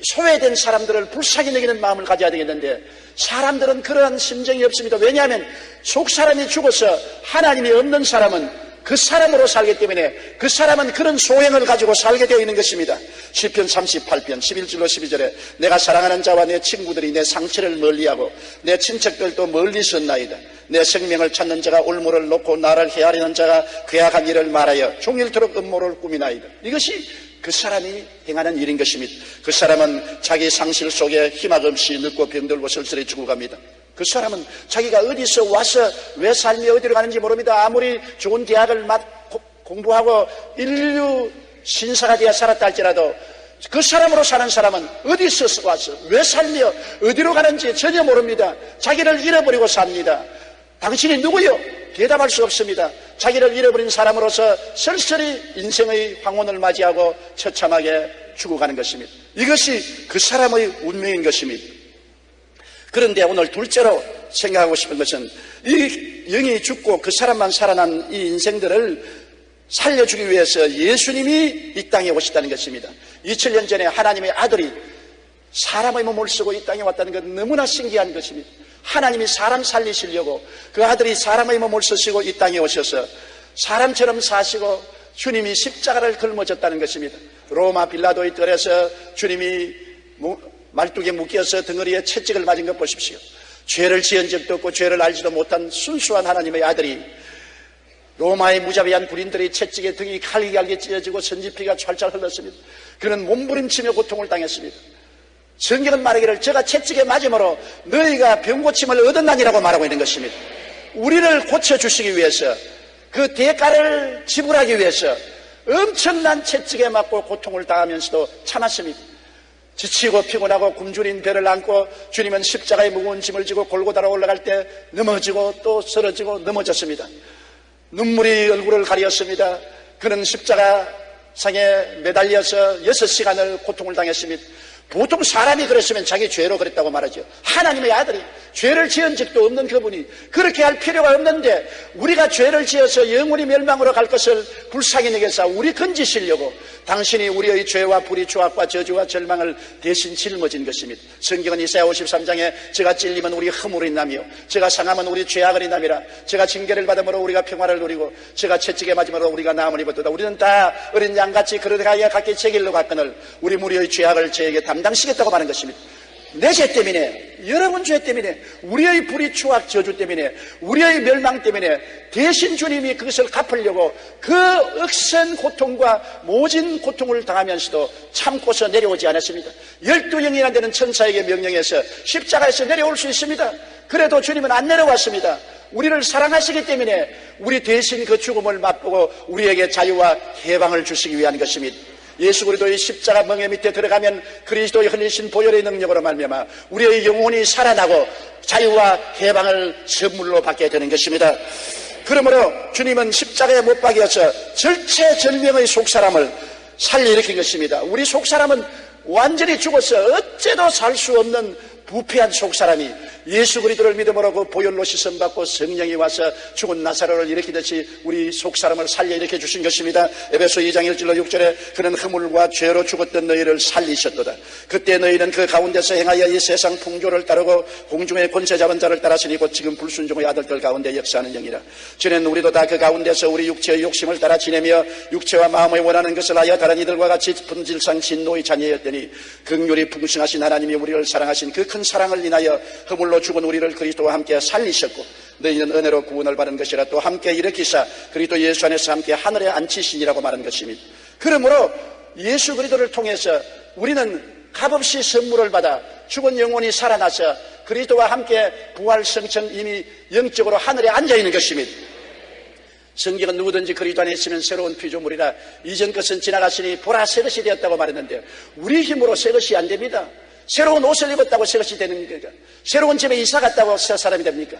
소외된 사람들을 불쌍히 여기는 마음을 가져야 되겠는데 사람들은 그러한 심정이 없습니다. 왜냐하면 속 사람이 죽어서 하나님이 없는 사람은 그 사람으로 살기 때문에 그 사람은 그런 소행을 가지고 살게 되어 있는 것입니다. 시편 38편 11절로 12절에 내가 사랑하는 자와 내 친구들이 내 상처를 멀리하고 내 친척들도 멀리 섰나이다. 내 생명을 찾는 자가 올무를 놓고 나를 헤아리는 자가 괴악한 일을 말하여 종일토록 음모를 꾸미나이다. 이것이 그 사람이 행하는 일인 것입니다. 그 사람은 자기 상실 속에 희망 없이 늙고 병들고 쓸쓸히 죽어갑니다. 그 사람은 자기가 어디서 와서 왜 삶이 어디로 가는지 모릅니다. 아무리 좋은 대학을 공부하고 인류 신사가 되어 살았다 할지라도 그 사람으로 사는 사람은 어디서 와서 왜 살며 어디로 가는지 전혀 모릅니다. 자기를 잃어버리고 삽니다. 당신이 누구요? 대답할 수 없습니다. 자기를 잃어버린 사람으로서 쓸쓸히 인생의 황혼을 맞이하고 처참하게 죽어가는 것입니다. 이것이 그 사람의 운명인 것입니다. 그런데 오늘 둘째로 생각하고 싶은 것은 이 영이 죽고 그 사람만 살아난 이 인생들을 살려주기 위해서 예수님이 이 땅에 오셨다는 것입니다. 2000년 전에 하나님의 아들이 사람의 몸을 쓰고 이 땅에 왔다는 것 너무나 신기한 것입니다. 하나님이 사람 살리시려고 그 아들이 사람의 몸을 쓰시고 이 땅에 오셔서 사람처럼 사시고 주님이 십자가를 걸머졌다는 것입니다. 로마 빌라도의 뜰에서 주님이 말뚝에 묶여서 덩어리에 채찍을 맞은 것 보십시오. 죄를 지은 적도 없고 죄를 알지도 못한 순수한 하나님의 아들이 로마의 무자비한 군인들의 채찍에 등이 갈기갈기 찢어지고 선지피가 찰찰 흘렀습니다. 그는 몸부림치며 고통을 당했습니다. 성경은 말하기를 저가 채찍에 맞음으로 너희가 병고침을 얻었나니라고 말하고 있는 것입니다. 우리를 고쳐주시기 위해서 그 대가를 지불하기 위해서 엄청난 채찍에 맞고 고통을 당하면서도 참았습니다. 지치고 피곤하고 굶주린 배를 안고 주님은 십자가의 무거운 짐을 지고 골고다로 올라갈 때 넘어지고 또 쓰러지고 넘어졌습니다. 눈물이 얼굴을 가리었습니다. 그는 십자가상에 매달려서 6시간을 고통을 당했습니다. 보통 사람이 그랬으면 자기 죄로 그랬다고 말하죠. 하나님의 아들이 죄를 지은 적도 없는 그분이 그렇게 할 필요가 없는데 우리가 죄를 지어서 영원히 멸망으로 갈 것을 불쌍히 여겨서 우리 건지시려고 당신이 우리의 죄와 불의 조악과 저주와 절망을 대신 짊어진 것입니다. 성경은 이사야 53장에 제가 찔리면 우리 허물을 인하며 제가 상하면 우리 죄악을 인함이라. 제가 징계를 받음으로 우리가 평화를 누리고 제가 채찍에 맞음으로 우리가 나음을 입었도다. 우리는 다 어린 양같이 그러다가 각기 제 길로 갔거늘 우리 무리의 죄악을 저에게 담당시겠다고 말하는 것입니다. 내 죄 때문에, 여러분 죄 때문에, 우리의 불의 추악 저주 때문에, 우리의 멸망 때문에 대신 주님이 그것을 갚으려고 그 억센 고통과 모진 고통을 당하면서도 참고서 내려오지 않았습니다. 12영이나 되는 천사에게 명령해서 십자가에서 내려올 수 있습니다. 그래도 주님은 안 내려왔습니다. 우리를 사랑하시기 때문에 우리 대신 그 죽음을 맛보고 우리에게 자유와 해방을 주시기 위한 것입니다. 예수 그리스도의 십자가 멍에 밑에 들어가면 그리스도의 흘리신 보혈의 능력으로 말미암아 우리의 영혼이 살아나고 자유와 해방을 선물로 받게 되는 것입니다. 그러므로 주님은 십자가에 못 박여서 절체절명의 속사람을 살려일으킨 것입니다. 우리 속사람은 완전히 죽어서 어째도 살 수 없는 부패한 속사람이 예수 그리스도를 믿음으로 그 보혈로 씻음받고 성령이 와서 죽은 나사로를 일으키듯이 우리 속사람을 살려 일으켜 주신 것입니다. 에베소 2장 1절로 6절에 그는 허물과 죄로 죽었던 너희를 살리셨도다. 그때 너희는 그 가운데서 행하여 이 세상 풍조를 따르고 공중의 권세 잡은 자를 따랐으니 곧 지금 불순종의 아들들 가운데 역사하는 영이라. 전에는 우리도 다 그 가운데서 우리 육체의 욕심을 따라 지내며 육체와 마음을 원하는 것을 하여 다른 이들과 같이 본질상 진노의 자녀였더니 긍휼이 풍성하신 하나님이 우리를 사랑하신 그 큰 사랑을 인하여 허물로 죽은 우리를 그리스도와 함께 살리셨고 너희는 은혜로 구원을 받은 것이라 또 함께 일으키사 그리스도 예수 안에서 함께 하늘에 앉히시니라고 말한 것입니다. 그러므로 예수 그리스도를 통해서 우리는 값없이 선물을 받아 죽은 영혼이 살아나서 그리스도와 함께 부활 성천 이미 영적으로 하늘에 앉아 있는 것입니다. 성경은 누구든지 그리스도 안에 있으면 새로운 피조물이라 이전 것은 지나갔으니 보라 새 것이 되었다고 말했는데 우리 힘으로 새 것이 안 됩니다. 새로운 옷을 입었다고 새 것이 되는 겁니까? 새로운 집에 이사 갔다고 새 사람이 됩니까?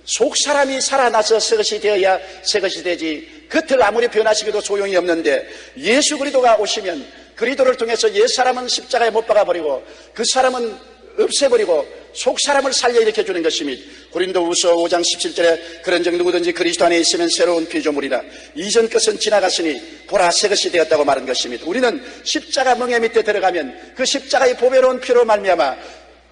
속 사람이 살아나서 새 것이 되어야 새 것이 되지 겉을 아무리 변화시켜도 소용이 없는데 예수 그리스도가 오시면 그리스도를 통해서 옛 사람은 십자가에 못 박아버리고 그 사람은 없애버리고 속 사람을 살려 일으켜 주는 것입니다. 고린도후서 5장 17절에 그런즉 누구든지 그리스도 안에 있으면 새로운 피조물이라 이전 것은 지나갔으니 보라 새 것이 되었다고 말한 것입니다. 우리는 십자가 멍에 밑에 들어가면 그 십자가의 보배로운 피로 말미암아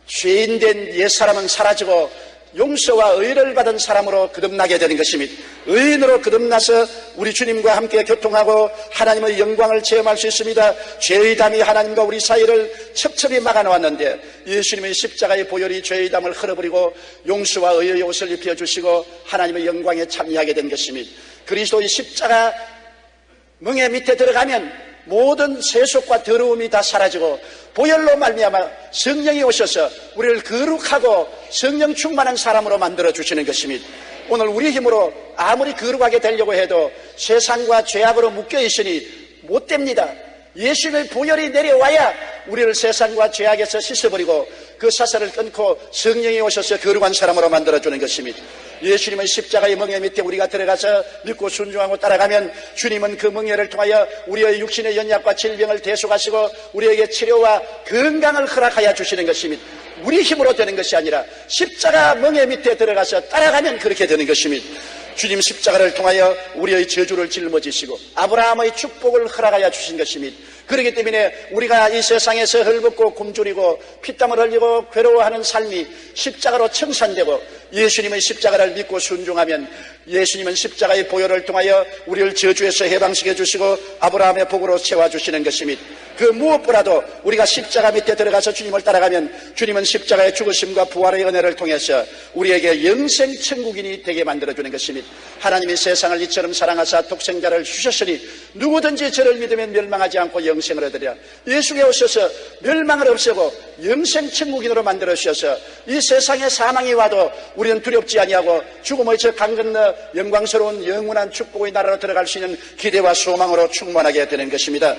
죄인된 옛 사람은 사라지고 용서와 의를 받은 사람으로 거듭나게 되는 것입니다. 의인으로 거듭나서 우리 주님과 함께 교통하고 하나님의 영광을 체험할 수 있습니다. 죄의 담이 하나님과 우리 사이를 첩첩이 막아놓았는데 예수님의 십자가의 보혈이 죄의 담을 흘러버리고 용서와 의의 옷을 입혀주시고 하나님의 영광에 참여하게 된 것입니다. 그리스도의 십자가 멍에 밑에 들어가면 모든 세속과 더러움이 다 사라지고 보혈로 말미암아 성령이 오셔서 우리를 거룩하고 성령 충만한 사람으로 만들어 주시는 것입니다. 오늘 우리 힘으로 아무리 거룩하게 되려고 해도 세상과 죄악으로 묶여 있으니 못 됩니다. 예수님의 보혈이 내려와야 우리를 세상과 죄악에서 씻어버리고 그 사슬을 끊고 성령이 오셔서 거룩한 사람으로 만들어주는 것입니다. 예수님의 십자가의 멍에 밑에 우리가 들어가서 믿고 순종하고 따라가면 주님은 그 멍에를 통하여 우리의 육신의 연약과 질병을 대속하시고 우리에게 치료와 건강을 허락하여 주시는 것입니다. 우리 힘으로 되는 것이 아니라 십자가 멍에 밑에 들어가서 따라가면 그렇게 되는 것입니다. 주님 십자가를 통하여 우리의 저주를 짊어지시고 아브라함의 축복을 허락하여 주신 것입니다. 그렇기 때문에 우리가 이 세상에서 헐벗고 굶주리고 피땀을 흘리고 괴로워하는 삶이 십자가로 청산되고 예수님의 십자가를 믿고 순종하면 예수님은 십자가의 보혈을 통하여 우리를 저주에서 해방시켜 주시고 아브라함의 복으로 채워주시는 것입니다. 그 무엇보다도 우리가 십자가 밑에 들어가서 주님을 따라가면 주님은 십자가의 죽으심과 부활의 은혜를 통해서 우리에게 영생 천국인이 되게 만들어주는 것입니다. 하나님이 세상을 이처럼 사랑하사 독생자를 주셨으니 누구든지 저를 믿으면 멸망하지 않고 영생을 얻으리라. 예수께 오셔서 멸망을 없애고 영생 천국인으로 만들어 주셔서 이 세상에 사망이 와도 우리는 두렵지 아니하고 죽음의 저 강 건너 영광스러운 영원한 축복의 나라로 들어갈 수 있는 기대와 소망으로 충만하게 되는 것입니다.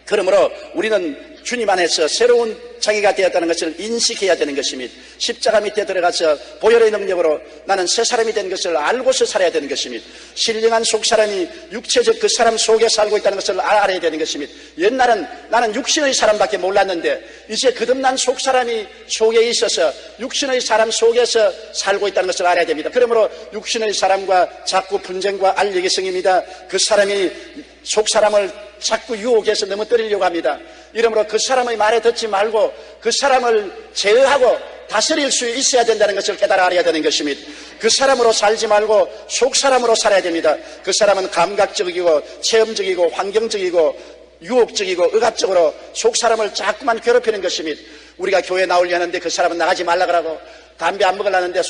그러므로 우리는 주님 안에서 새로운 자기가 되었다는 것을 인식해야 되는 것입니다. 십자가 밑에 들어가서 보혈의 능력으로 나는 새 사람이 된 것을 알고서 살아야 되는 것입니다. 신령한 속사람이 육체적 그 사람 속에 살고 있다는 것을 알아야 되는 것입니다. 옛날은 나는 육신의 사람밖에 몰랐는데 이제 거듭난 속사람이 속에 있어서 육신의 사람 속에서 살고 있다는 것을 알아야 됩니다. 그러므로 육신의 사람과 자꾸 분쟁과 알력이 생깁니다. 그 사람이 속사람을 자꾸 유혹해서 넘어뜨리려고 합니다. 이러므로 그 사람의 말에 듣지 말고 그 사람을 제어하고 다스릴 수 있어야 된다는 것을 깨달아 알아야 되는 것입니다. 그 사람으로 살지 말고 속사람으로 살아야 됩니다. 그 사람은 감각적이고 체험적이고 환경적이고 유혹적이고 억압적으로 속사람을 자꾸만 괴롭히는 것입니다. 우리가 교회 나오려 하는데 그 사람은 나가지 말라 그러고 담배 안 먹으려는데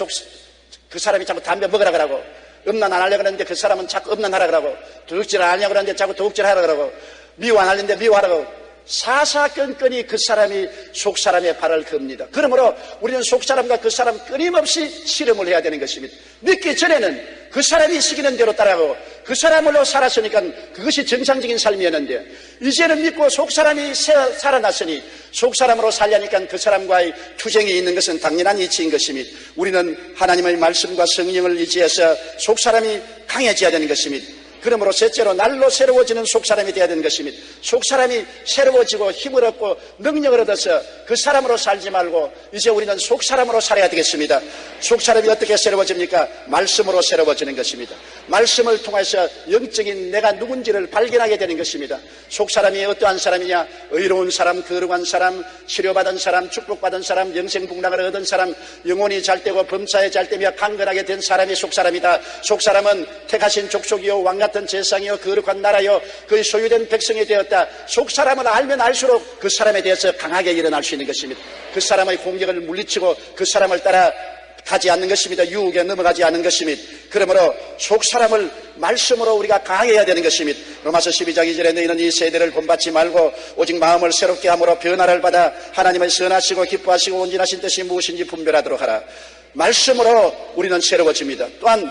그 사람이 자꾸 담배 먹으라 그러고 음란 안 하려고 하는데 그 사람은 자꾸 음란하라 그러고 도둑질 안 하려고 하는데 자꾸 도둑질 하라 그러고 미워 안 하려는데 미워하라고 사사건건이 그 사람이 속사람의 발을 겁니다. 그러므로 우리는 속사람과 그 사람 끊임없이 실험을 해야 되는 것입니다. 믿기 전에는 그 사람이 시키는 대로 따라가고 그 사람으로 살았으니까 그것이 정상적인 삶이었는데 이제는 믿고 속사람이 살아났으니 속사람으로 살려니까 그 사람과의 투쟁이 있는 것은 당연한 이치인 것입니다. 우리는 하나님의 말씀과 성령을 의지해서 속사람이 강해져야 되는 것입니다. 그러므로 셋째로 날로 새로워지는 속사람이 되어야 되는 것입니다. 속사람이 새로워지고 힘을 얻고 능력을 얻어서 그 사람으로 살지 말고 이제 우리는 속사람으로 살아야 되겠습니다. 속사람이 어떻게 새로워집니까? 말씀으로 새로워지는 것입니다. 말씀을 통해서 영적인 내가 누군지를 발견하게 되는 것입니다. 속사람이 어떠한 사람이냐? 의로운 사람, 거룩한 사람, 치료받은 사람, 축복받은 사람, 영생복락을 얻은 사람, 영혼이 잘되고 범사에 잘되며 강건하게 된 사람이 속사람이다. 속사람은 택하신 족속이요 왕같은 제상이요 거룩한 나라요 그의 소유된 백성이 되었다. 속사람을 알면 알수록 그 사람에 대해서 강하게 일어날 수 있는 것입니다. 그 사람의 공격을 물리치고 그 사람을 따라 가지 않는 것입니다. 유혹에 넘어가지 않는 것입니다. 그러므로 속사람을 말씀으로 우리가 강해야 되는 것입니다. 로마서 12장 2절에 너희는 이 세대를 본받지 말고 오직 마음을 새롭게 함으로 변화를 받아 하나님의 선하시고 기뻐하시고 온전하신 뜻이 무엇인지 분별하도록 하라. 말씀으로 우리는 새로워집니다. 또한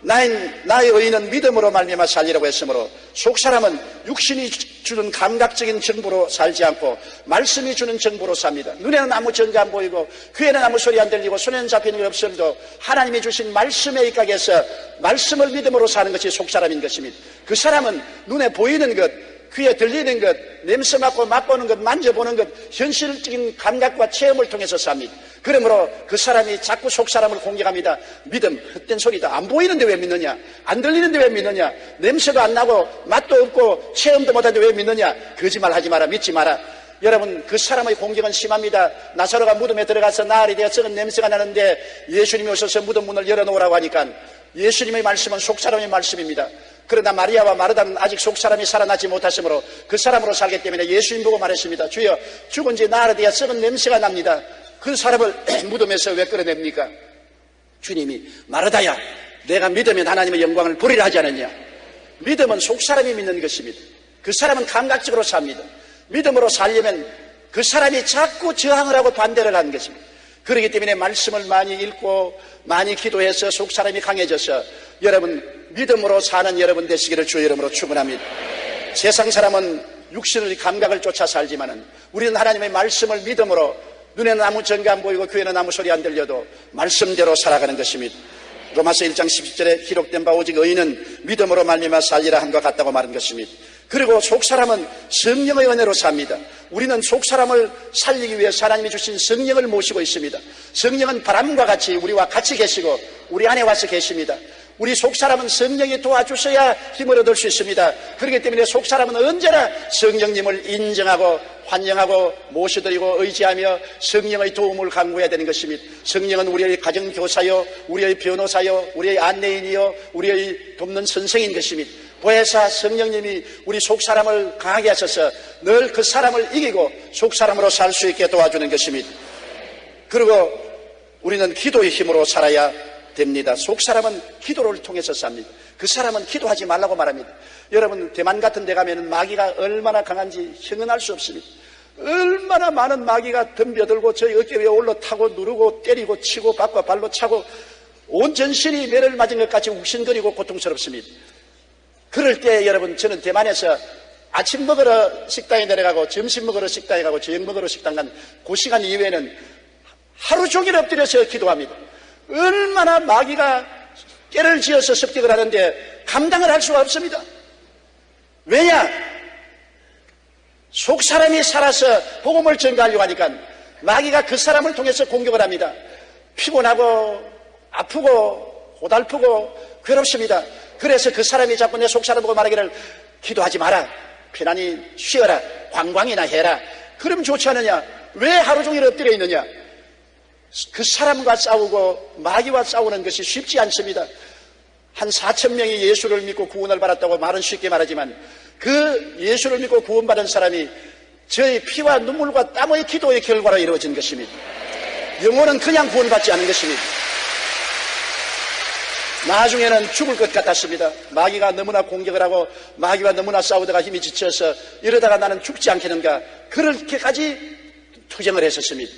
나의 의인은 믿음으로 말미암아 살리라고 했으므로 속사람은 육신이 주는 감각적인 정보로 살지 않고 말씀이 주는 정보로 삽니다. 눈에는 아무 증거 안 보이고 귀에는 아무 소리 안 들리고 손에는 잡히는 게 없어도 하나님이 주신 말씀에 입각해서 말씀을 믿음으로 사는 것이 속사람인 것입니다. 그 사람은 눈에 보이는 것, 귀에 들리는 것, 냄새 맡고 맛보는 것, 만져보는 것, 현실적인 감각과 체험을 통해서 삽니다. 그러므로 그 사람이 자꾸 속사람을 공격합니다. 믿음, 헛된 소리다. 안 보이는데 왜 믿느냐? 안 들리는데 왜 믿느냐? 냄새도 안 나고 맛도 없고 체험도 못하는데 왜 믿느냐? 거짓말하지 마라. 믿지 마라. 여러분, 그 사람의 공격은 심합니다. 나사로가 무덤에 들어가서 나흘이 되어 썩은 냄새가 나는데 예수님이 오셔서 무덤 문을 열어놓으라고 하니까 예수님의 말씀은 속사람의 말씀입니다. 그러나 마리아와 마르다는 아직 속사람이 살아나지 못하시므로 그 사람으로 살기 때문에 예수님 보고 말했습니다. 주여, 죽은 지 나흘이 되어 썩은 냄새가 납니다. 그 사람을 무덤에서 왜 끌어냅니까? 주님이 마르다야, 내가 믿으면 하나님의 영광을 보리라 하지 않았냐? 믿음은 속사람이 믿는 것입니다. 그 사람은 감각적으로 삽니다. 믿음으로 살려면 그 사람이 자꾸 저항을 하고 반대를 하는 것입니다. 그렇기 때문에 말씀을 많이 읽고 많이 기도해서 속사람이 강해져서 여러분 믿음으로 사는 여러분 되시기를 주의 이름으로 축원합니다. 세상 사람은 육신의 감각을 쫓아 살지만은 우리는 하나님의 말씀을 믿음으로 눈에는 아무 증거 안 보이고 귀에는 아무 소리 안 들려도 말씀대로 살아가는 것입니다. 로마서 1장 10절에 기록된 바 오직 의인은 믿음으로 말미암아 살리라 함과 같다고 말한 것입니다. 그리고 속사람은 성령의 은혜로 삽니다. 우리는 속사람을 살리기 위해 하나님이 주신 성령을 모시고 있습니다. 성령은 바람과 같이 우리와 같이 계시고 우리 안에 와서 계십니다. 우리 속사람은 성령이 도와주셔야 힘을 얻을 수 있습니다. 그렇기 때문에 속사람은 언제나 성령님을 인정하고 환영하고 모셔드리고 의지하며 성령의 도움을 간구해야 되는 것입니다. 성령은 우리의 가정교사요, 우리의 변호사요, 우리의 안내인이요, 우리의 돕는 선생인 것입니다. 보혜사 성령님이 우리 속사람을 강하게 하셔서 늘 그 사람을 이기고 속사람으로 살 수 있게 도와주는 것입니다. 그리고 우리는 기도의 힘으로 살아야 됩니다. 속사람은 기도를 통해서 삽니다. 그 사람은 기도하지 말라고 말합니다. 여러분, 대만 같은 데 가면 마귀가 얼마나 강한지 형언할 수 없습니다. 얼마나 많은 마귀가 덤벼들고 저희 어깨 위에 올라타고 누르고 때리고 치고 받고 발로 차고 온 전신이 매를 맞은 것 같이 욱신거리고 고통스럽습니다. 그럴 때 여러분, 저는 대만에서 아침 먹으러 식당에 내려가고 점심 먹으러 식당에 가고 저녁 먹으러 식당 간 그 시간 이후에는 하루 종일 엎드려서 기도합니다. 얼마나 마귀가 깨를 지어서 습격을 하는데 감당을 할 수가 없습니다. 왜냐? 속 사람이 살아서 복음을 전가하려고 하니까 마귀가 그 사람을 통해서 공격을 합니다. 피곤하고 아프고 고달프고 괴롭습니다. 그래서 그 사람이 자꾸 내 속 사람 보고 말하기를 기도하지 마라, 편안히 쉬어라, 관광이나 해라. 그럼 좋지 않느냐? 왜 하루 종일 엎드려 있느냐? 그 사람과 싸우고 마귀와 싸우는 것이 쉽지 않습니다. 한 4,000명이 예수를 믿고 구원을 받았다고 말은 쉽게 말하지만 그 예수를 믿고 구원받은 사람이 저희 피와 눈물과 땀의 기도의 결과로 이루어진 것입니다. 영혼은 그냥 구원받지 않은 것입니다. 나중에는 죽을 것 같았습니다. 마귀가 너무나 공격을 하고 마귀와 너무나 싸우다가 힘이 지쳐서 이러다가 나는 죽지 않겠는가, 그렇게까지 투정을 했었습니다.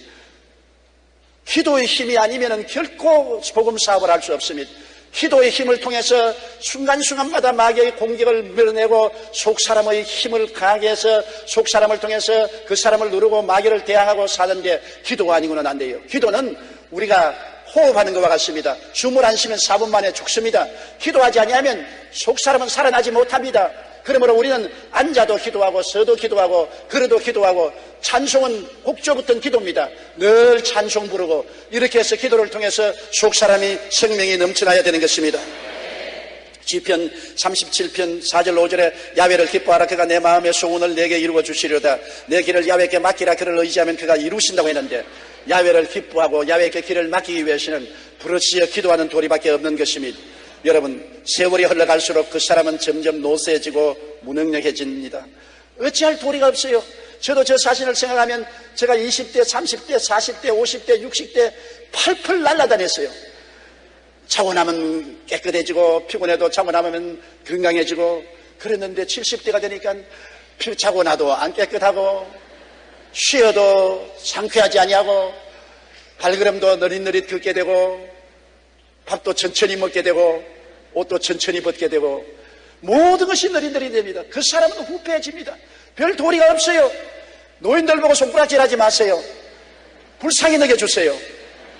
기도의 힘이 아니면 결코 복음 사업을 할 수 없습니다. 기도의 힘을 통해서 순간순간마다 마귀의 공격을 밀어내고 속사람의 힘을 강하게 해서 속사람을 통해서 그 사람을 누르고 마귀를 대항하고 사는데 기도가 아니고는 안 돼요. 기도는 우리가 호흡하는 것과 같습니다. 숨을 안 쉬면 4분 만에 죽습니다. 기도하지 아니하면 속 사람은 살아나지 못합니다. 그러므로 우리는 앉아도 기도하고 서도 기도하고 걸어도 기도하고 찬송은 곡조 붙은 기도입니다. 늘 찬송 부르고 이렇게 해서 기도를 통해서 속 사람이 생명이 넘쳐나야 되는 것입니다. 시편 37편 4절 5절에 야훼를 기뻐하라. 그가 내 마음의 소원을 내게 이루어 주시려다. 내 길을 야훼께 맡기라. 그를 의지하면 그가 이루신다고 했는데, 야훼를 기뻐하고 야훼께 길을 맡기기 위해서는 부르짖어 기도하는 도리밖에 없는 것입니다. 여러분, 세월이 흘러갈수록 그 사람은 점점 노쇠해지고 무능력해집니다. 어찌할 도리가 없어요. 저도 저 자신을 생각하면 제가 20대, 30대, 40대, 50대, 60대 펄펄 날아다녔어요. 자고 나면 깨끗해지고 피곤해도 자고 나면 건강해지고 그랬는데 70대가 되니까 자고 나도 안 깨끗하고 쉬어도 상쾌하지 아니하고 발걸음도 느릿느릿 걷게 되고 밥도 천천히 먹게 되고 옷도 천천히 벗게 되고 모든 것이 느릿느릿 됩니다. 그 사람은 후패해집니다. 별 도리가 없어요. 노인들 보고 손가락질하지 마세요. 불쌍히 여겨주세요.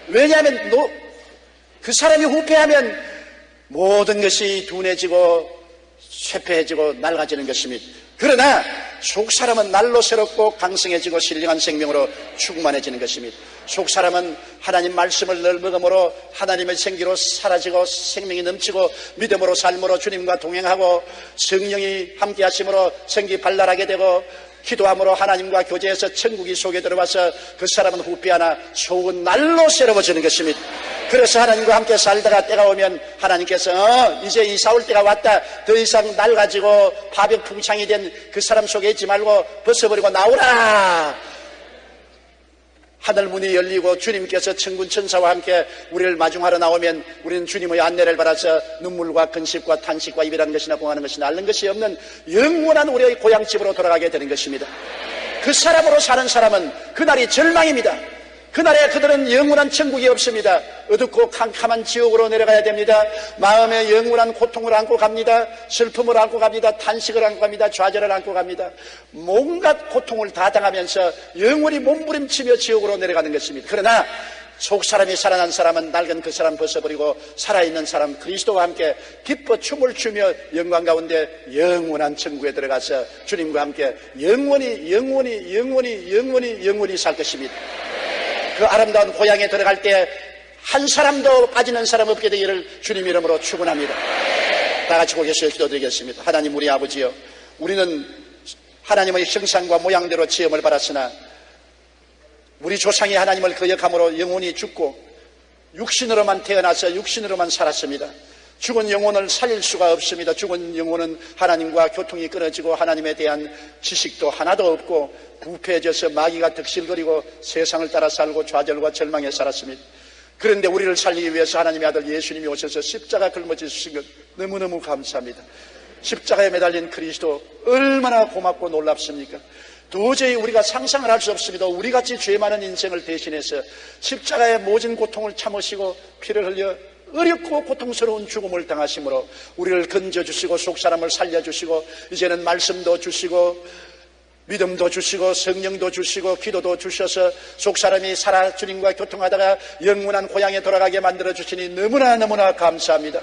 왜냐하면 그 사람이 후패하면 모든 것이 둔해지고 쇠폐해지고 낡아지는 것입니다. 그러나 속 사람은 날로 새롭고 강성해지고 신령한 생명으로 충만해지는 것입니다. 속 사람은 하나님 말씀을 늘 먹음으로 하나님의 생기로 사라지고 생명이 넘치고 믿음으로 삶으로 주님과 동행하고 성령이 함께 하심으로 생기 발랄하게 되고 기도함으로 하나님과 교제해서 천국이 속에 들어와서 그 사람은 후패하나 속은 날로 새로워지는 것입니다. 그래서 하나님과 함께 살다가 때가 오면 하나님께서 이제 이사 올 때가 왔다. 더 이상 낡아지고 파병풍창이 된 그 사람 속에 있지 말고 벗어버리고 나오라. 하늘 문이 열리고 주님께서 천군 천사와 함께 우리를 마중하러 나오면 우리는 주님의 안내를 받아서 눈물과 근심과 탄식과 이별하는 것이나 공하는 것이나 앓는 것이 없는 영원한 우리의 고향집으로 돌아가게 되는 것입니다. 그 사람으로 사는 사람은 그날이 절망입니다. 그날에 그들은 영원한 천국이 없습니다. 어둡고 캄캄한 지옥으로 내려가야 됩니다. 마음에 영원한 고통을 안고 갑니다. 슬픔을 안고 갑니다. 탄식을 안고 갑니다. 좌절을 안고 갑니다. 온갖 고통을 다 당하면서 영원히 몸부림치며 지옥으로 내려가는 것입니다. 그러나 속 사람이 살아난 사람은 낡은 그 사람 벗어버리고 살아있는 사람 그리스도와 함께 기뻐 춤을 추며 영광 가운데 영원한 천국에 들어가서 주님과 함께 영원히 살 것입니다. 그 아름다운 고향에 들어갈 때 한 사람도 빠지는 사람 없게 되기를 주님 이름으로 축원합니다. 다 같이 고개서 기도드리겠습니다. 하나님 우리 아버지여, 우리는 하나님의 형상과 모양대로 지음을 받았으나 우리 조상이 하나님을 거역함으로 영혼이 죽고 육신으로만 태어나서 육신으로만 살았습니다. 죽은 영혼을 살릴 수가 없습니다. 죽은 영혼은 하나님과 교통이 끊어지고 하나님에 대한 지식도 하나도 없고 부패해져서 마귀가 득실거리고 세상을 따라 살고 좌절과 절망에 살았습니다. 그런데 우리를 살리기 위해서 하나님의 아들 예수님이 오셔서 십자가 걸머지신 것 너무너무 감사합니다. 십자가에 매달린 그리스도 얼마나 고맙고 놀랍습니까? 도저히 우리가 상상을 할 수 없습니다. 우리같이 죄 많은 인생을 대신해서 십자가의 모진 고통을 참으시고 피를 흘려 어렵고 고통스러운 죽음을 당하심으로 우리를 건져주시고 속사람을 살려주시고 이제는 말씀도 주시고 믿음도 주시고 성령도 주시고 기도도 주셔서 속사람이 살아 주님과 교통하다가 영원한 고향에 돌아가게 만들어주시니 너무나 감사합니다.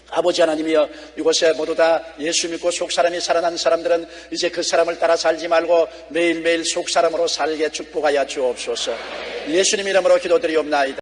아버지 하나님이여, 이곳에 모두 다 예수 믿고 속사람이 살아난 사람들은 이제 그 사람을 따라 살지 말고 매일매일 속사람으로 살게 축복하여 주옵소서. 예수님 이름으로 기도드리옵나이다.